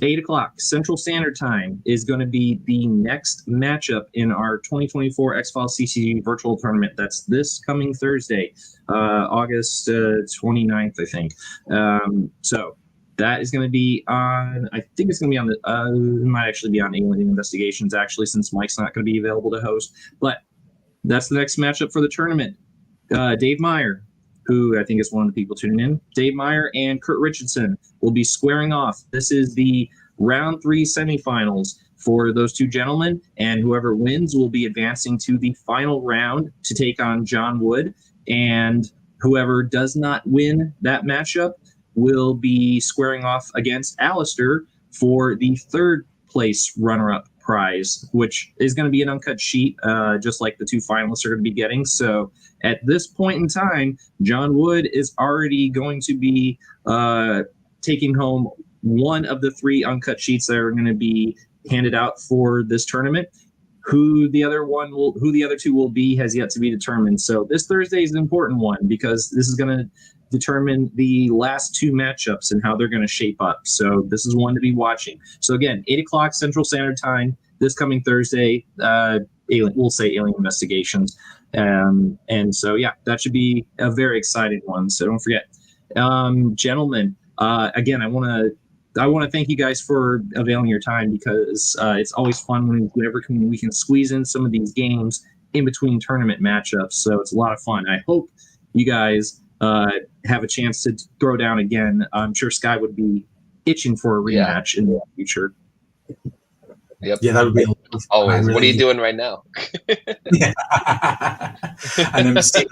8 o'clock Central Standard Time is going to be the next matchup in our 2024 X-Files CCG virtual tournament. That's this coming Thursday, August 29th, I think. So that is going to be on, I think it's going to be on it might actually be on Alien Investigations, actually, since Mike's not going to be available to host. But that's the next matchup for the tournament. Dave Meyer, who I think is one of the people tuning in. Dave Meyer and Kurt Richardson will be squaring off. This is the round 3 semifinals for those two gentlemen, and whoever wins will be advancing to the final round to take on John Wood, and whoever does not win that matchup will be squaring off against Alastair for the 3rd place runner-up prize, which is going to be an uncut sheet, just like the 2 finalists are going to be getting. So at this point in time, John Wood is already going to be taking home one of the 3 uncut sheets that are going to be handed out for this tournament. Who the other 2 will be has yet to be determined. So this Thursday is an important one because this is going to determine the last 2 matchups and how they're going to shape up. So this is one to be watching. So again, 8 o'clock Central Standard Time this coming Thursday. We'll say Alien Investigations. And so, yeah, that should be a very exciting one. So don't forget. Gentlemen, again, I want to thank you guys for availing your time because it's always fun whenever we can squeeze in some of these games in between tournament matchups. So it's a lot of fun. I hope you guys have a chance to throw down again. I'm sure Skye would be itching for a rematch in the future. Yep. Yeah, that would be always. Really, what are you doing right now? Yeah. And I'm saying,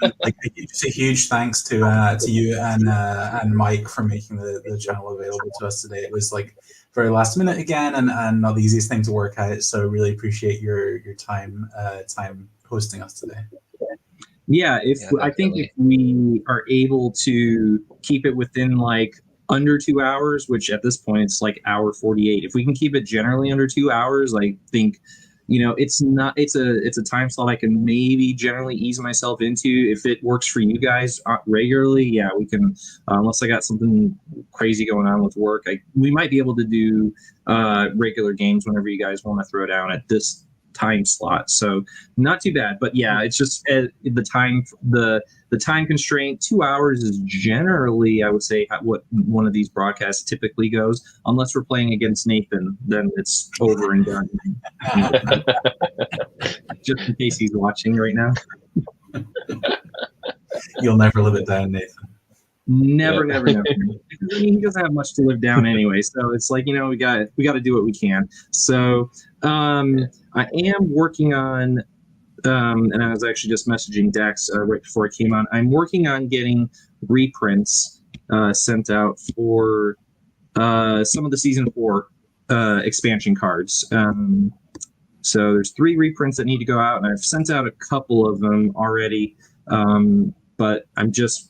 just a huge thanks to you and Mike for making the channel available to us today. It was very last minute again, and not the easiest thing to work out. So really appreciate your time hosting us today. Yeah, I think if we are able to keep it within under 2 hours, which at this point it's hour 48. If we can keep it generally under 2 hours, I think, it's a time slot I can maybe generally ease myself into. If it works for you guys regularly, yeah, we can, unless I got something crazy going on with work, we might be able to do regular games whenever you guys want to throw down at this time slot. So not too bad, but yeah, it's just the time constraint. 2 hours is generally, I would say, what one of these broadcasts typically goes, unless we're playing against Nathan, then it's over and done. Just in case he's watching right now. You'll never live it down, Nathan. Never. He doesn't have much to live down anyway, so it's we got to do what we can. So I am working on, and I was actually just messaging Dax right before I came on. I'm working on getting reprints sent out for some of the Season 4 expansion cards. So there's 3 reprints that need to go out, and I've sent out a couple of them already, but I'm just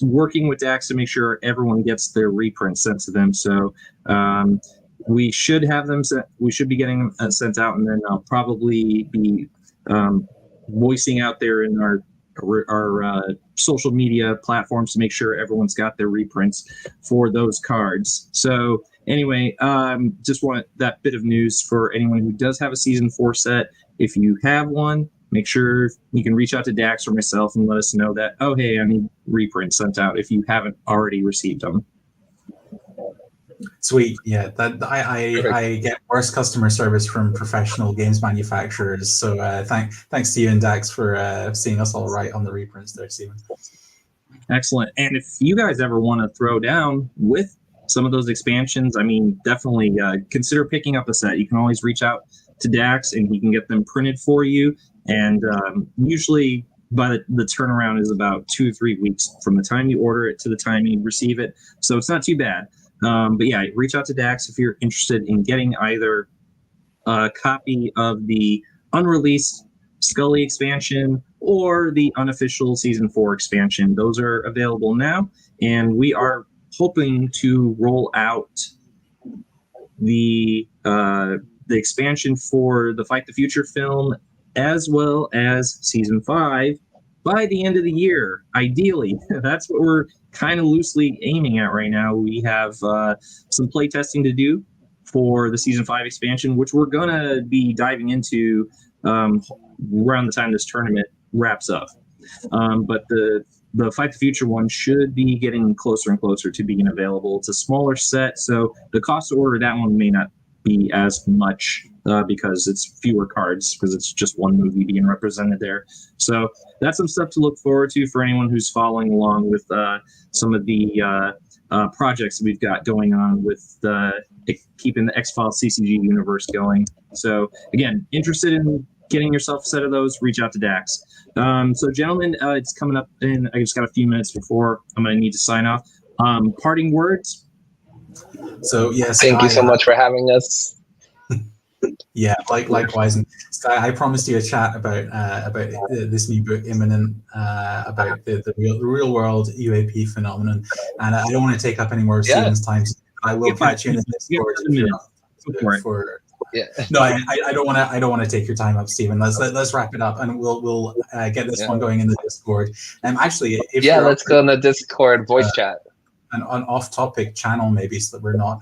working with Dax to make sure everyone gets their reprint sent to them. So we should have them sent. We should be getting them sent out, and then I'll probably be voicing out there in our social media platforms to make sure everyone's got their reprints for those cards. So anyway, just want that bit of news for anyone who does have a Season 4 set. If you have one, make sure you can reach out to Dax or myself and let us know that, oh, hey, I need reprints sent out if you haven't already received them. Sweet, yeah. That I get worse customer service from professional games manufacturers. So thanks to you and Dax for seeing us all right on the reprints there, Stephen. Excellent. And if you guys ever want to throw down with some of those expansions, I mean, definitely consider picking up a set. You can always reach out to Dax and he can get them printed for you. And usually by the turnaround is about 2 or 3 weeks from the time you order it to the time you receive it. So it's not too bad. But yeah, reach out to Dax if you're interested in getting either a copy of the unreleased Scully expansion or the unofficial Season 4 expansion. Those are available now, and we are hoping to roll out the expansion for the Fight the Future film as well as Season 5 by the end of the year, ideally. That's what we're kind of loosely aiming at right now. We have some play testing to do for the Season 5 expansion, which we're going to be diving into around the time this tournament wraps up. But the Fight the Future one should be getting closer and closer to being available. It's a smaller set, so the cost to order that one may not be as much because it's fewer cards, because it's just one movie being represented there. So that's some stuff to look forward to for anyone who's following along with some of the projects that we've got going on with keeping the X-Files CCG universe going. So again, interested in getting yourself a set of those, reach out to Dax. So gentlemen, it's coming up in, I just got a few minutes before I'm going to need to sign off. Parting words? So yes, thank you so much for having us. Yeah, likewise. And Skye, I promised you a chat about this new book imminent, about the real world UAP phenomenon, and I don't want to take up any more of Stephen's time. I will catch you in the Discord for. Yeah. No, I don't want to take your time up, Stephen. Let's wrap it up, and we'll get this one going in the Discord. Actually, if let's go in the Discord voice chat. An off-topic channel, maybe, so that we're not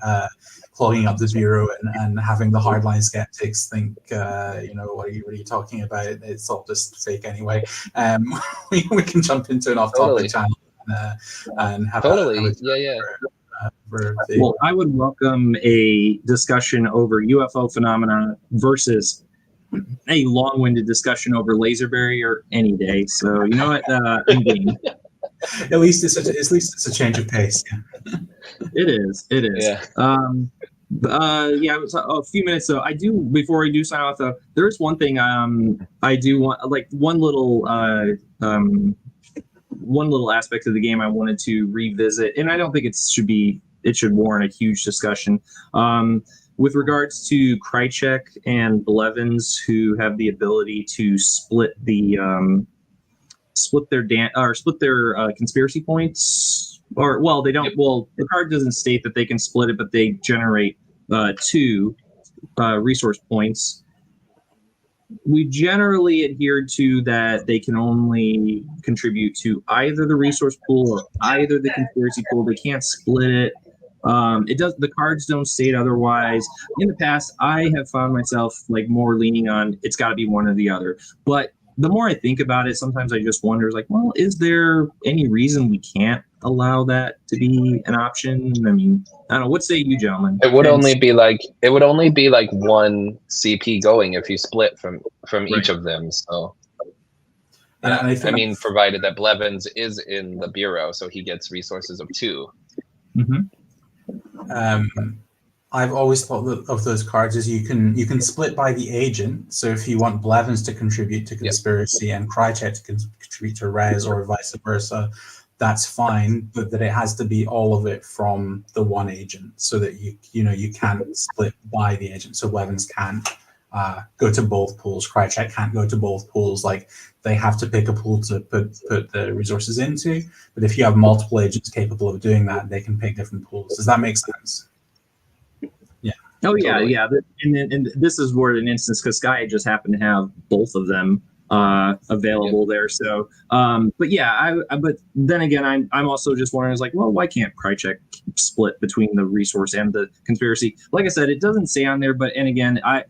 clogging up the bureau and having the hardline skeptics think, what are you talking about? It's all just fake anyway. We can jump into an off-topic channel and have Well, I would welcome a discussion over UFO phenomena versus a long-winded discussion over laser barrier any day. So you know what? I'm game. At least it's a change of pace. Yeah. It is. Yeah. It was a few minutes. So before I do sign off, though, there's one thing I do want, like one little aspect of the game I wanted to revisit, and I don't think it should warrant a huge discussion. With regards to Krychek and Blevins, who have the ability to split their conspiracy points, or they don't. Well, the card doesn't state that they can split it, but they generate 2 resource points. We generally adhere to that they can only contribute to either the resource pool or either the conspiracy pool. They can't split it. The cards don't state otherwise. In the past, I have found myself more leaning on it's got to be one or the other. But the more I think about it, sometimes I just wonder, is there any reason we can't allow that to be an option? I mean, I don't know. What say you, gentlemen? It would only be like one CP going if you split from each of them. So, I mean, provided that Blevins is in the bureau, so he gets resources of 2. Mm-hmm. I've always thought of those cards as you can split by the agent. So if you want Blevins to contribute to conspiracy and Krychek to contribute to res or vice versa, that's fine. But that it has to be all of it from the one agent, so that you can't split by the agent. So Blevins can't go to both pools. Krychek can't go to both pools. They have to pick a pool to put the resources into. But if you have multiple agents capable of doing that, they can pick different pools. Does that make sense? Oh yeah, Totally. yeah. And this is where an instance because Skye just happened to have both of them available there. So, but yeah, but then again, I'm also just wondering, is like, well, why can't Krychek split between the resource and the conspiracy? Like I said, it doesn't say on there, but and again, I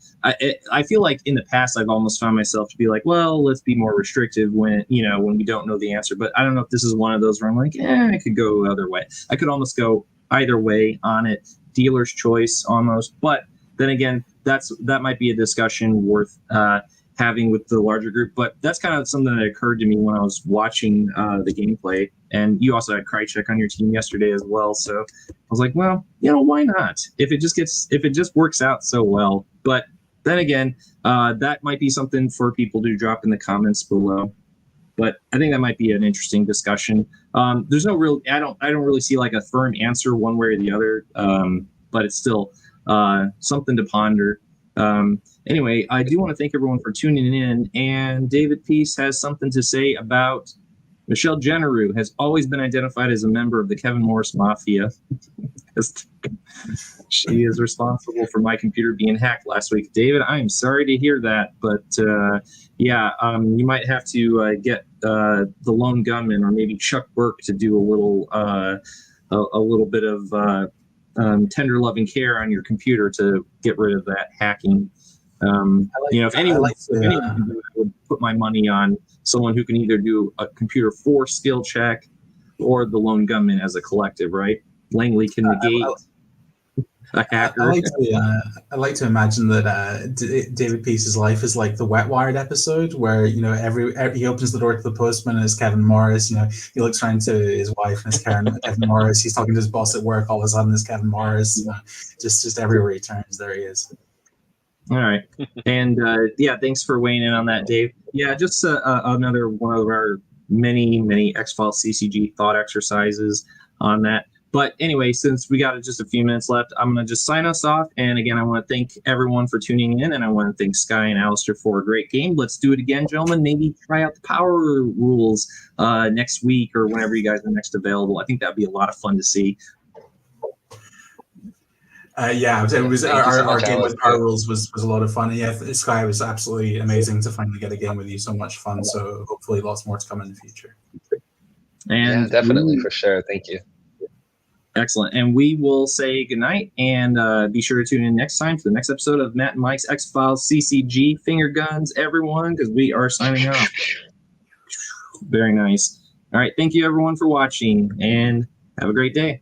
feel like in the past I've almost found myself to be like, well, let's be more restrictive when when we don't know the answer. But I don't know if this is one of those where I'm like, I could go the other way. I could almost go either way on it. Dealer's choice almost, but then again, that might be a discussion worth having with the larger group. But that's kind of something that occurred to me when I was watching the gameplay. And you also had Krychek on your team yesterday as well, so I was like, well, why not? If it just works out so well. But then again, that might be something for people to drop in the comments below. But I think that might be an interesting discussion. There's no real, I don't really see like a firm answer one way or the other, but it's still something to ponder. Anyway, I do want to thank everyone for tuning in. And David Peace has something to say about Michelle Generou has always been identified as a member of the Kevin Morris Mafia. She is responsible for my computer being hacked last week. David, I am sorry to hear that, but yeah, you might have to get the lone gunman or maybe Chuck Burke to do a little bit of tender loving care on your computer to get rid of that hacking. If anyone can do it, I would put my money on someone who can either do a computer force skill check or the lone gunman as a collective, right? Langley can negate a hacker. I like to imagine that David Peace's life is like the Wet Wired episode where he opens the door to the postman and it's Kevin Morris. He looks around to his wife and it's Kevin Morris. He's talking to his boss at work. All of a sudden, it's Kevin Morris. Just everywhere he turns, there he is. All right, and thanks for weighing in on that, Dave. Yeah, just another one of our many X-Files CCG thought exercises on that. But anyway, since we got just a few minutes left, I'm going to just sign us off. And again, I want to thank everyone for tuning in, and I want to thank Skye and Alastair for a great game. Let's do it again, gentlemen. Maybe try out the power rules next week or whenever you guys are next available. I think that'd be a lot of fun to see. It was our game with Power Rules was a lot of fun. Yeah, Skye was absolutely amazing to finally get a game with you. So much fun. So hopefully lots more to come in the future. And yeah, definitely for sure. Thank you. Excellent. And we will say goodnight and be sure to tune in next time for the next episode of Matt and Mike's X-Files CCG. Finger guns, everyone, because we are signing off. Very nice. All right. Thank you, everyone, for watching, and have a great day.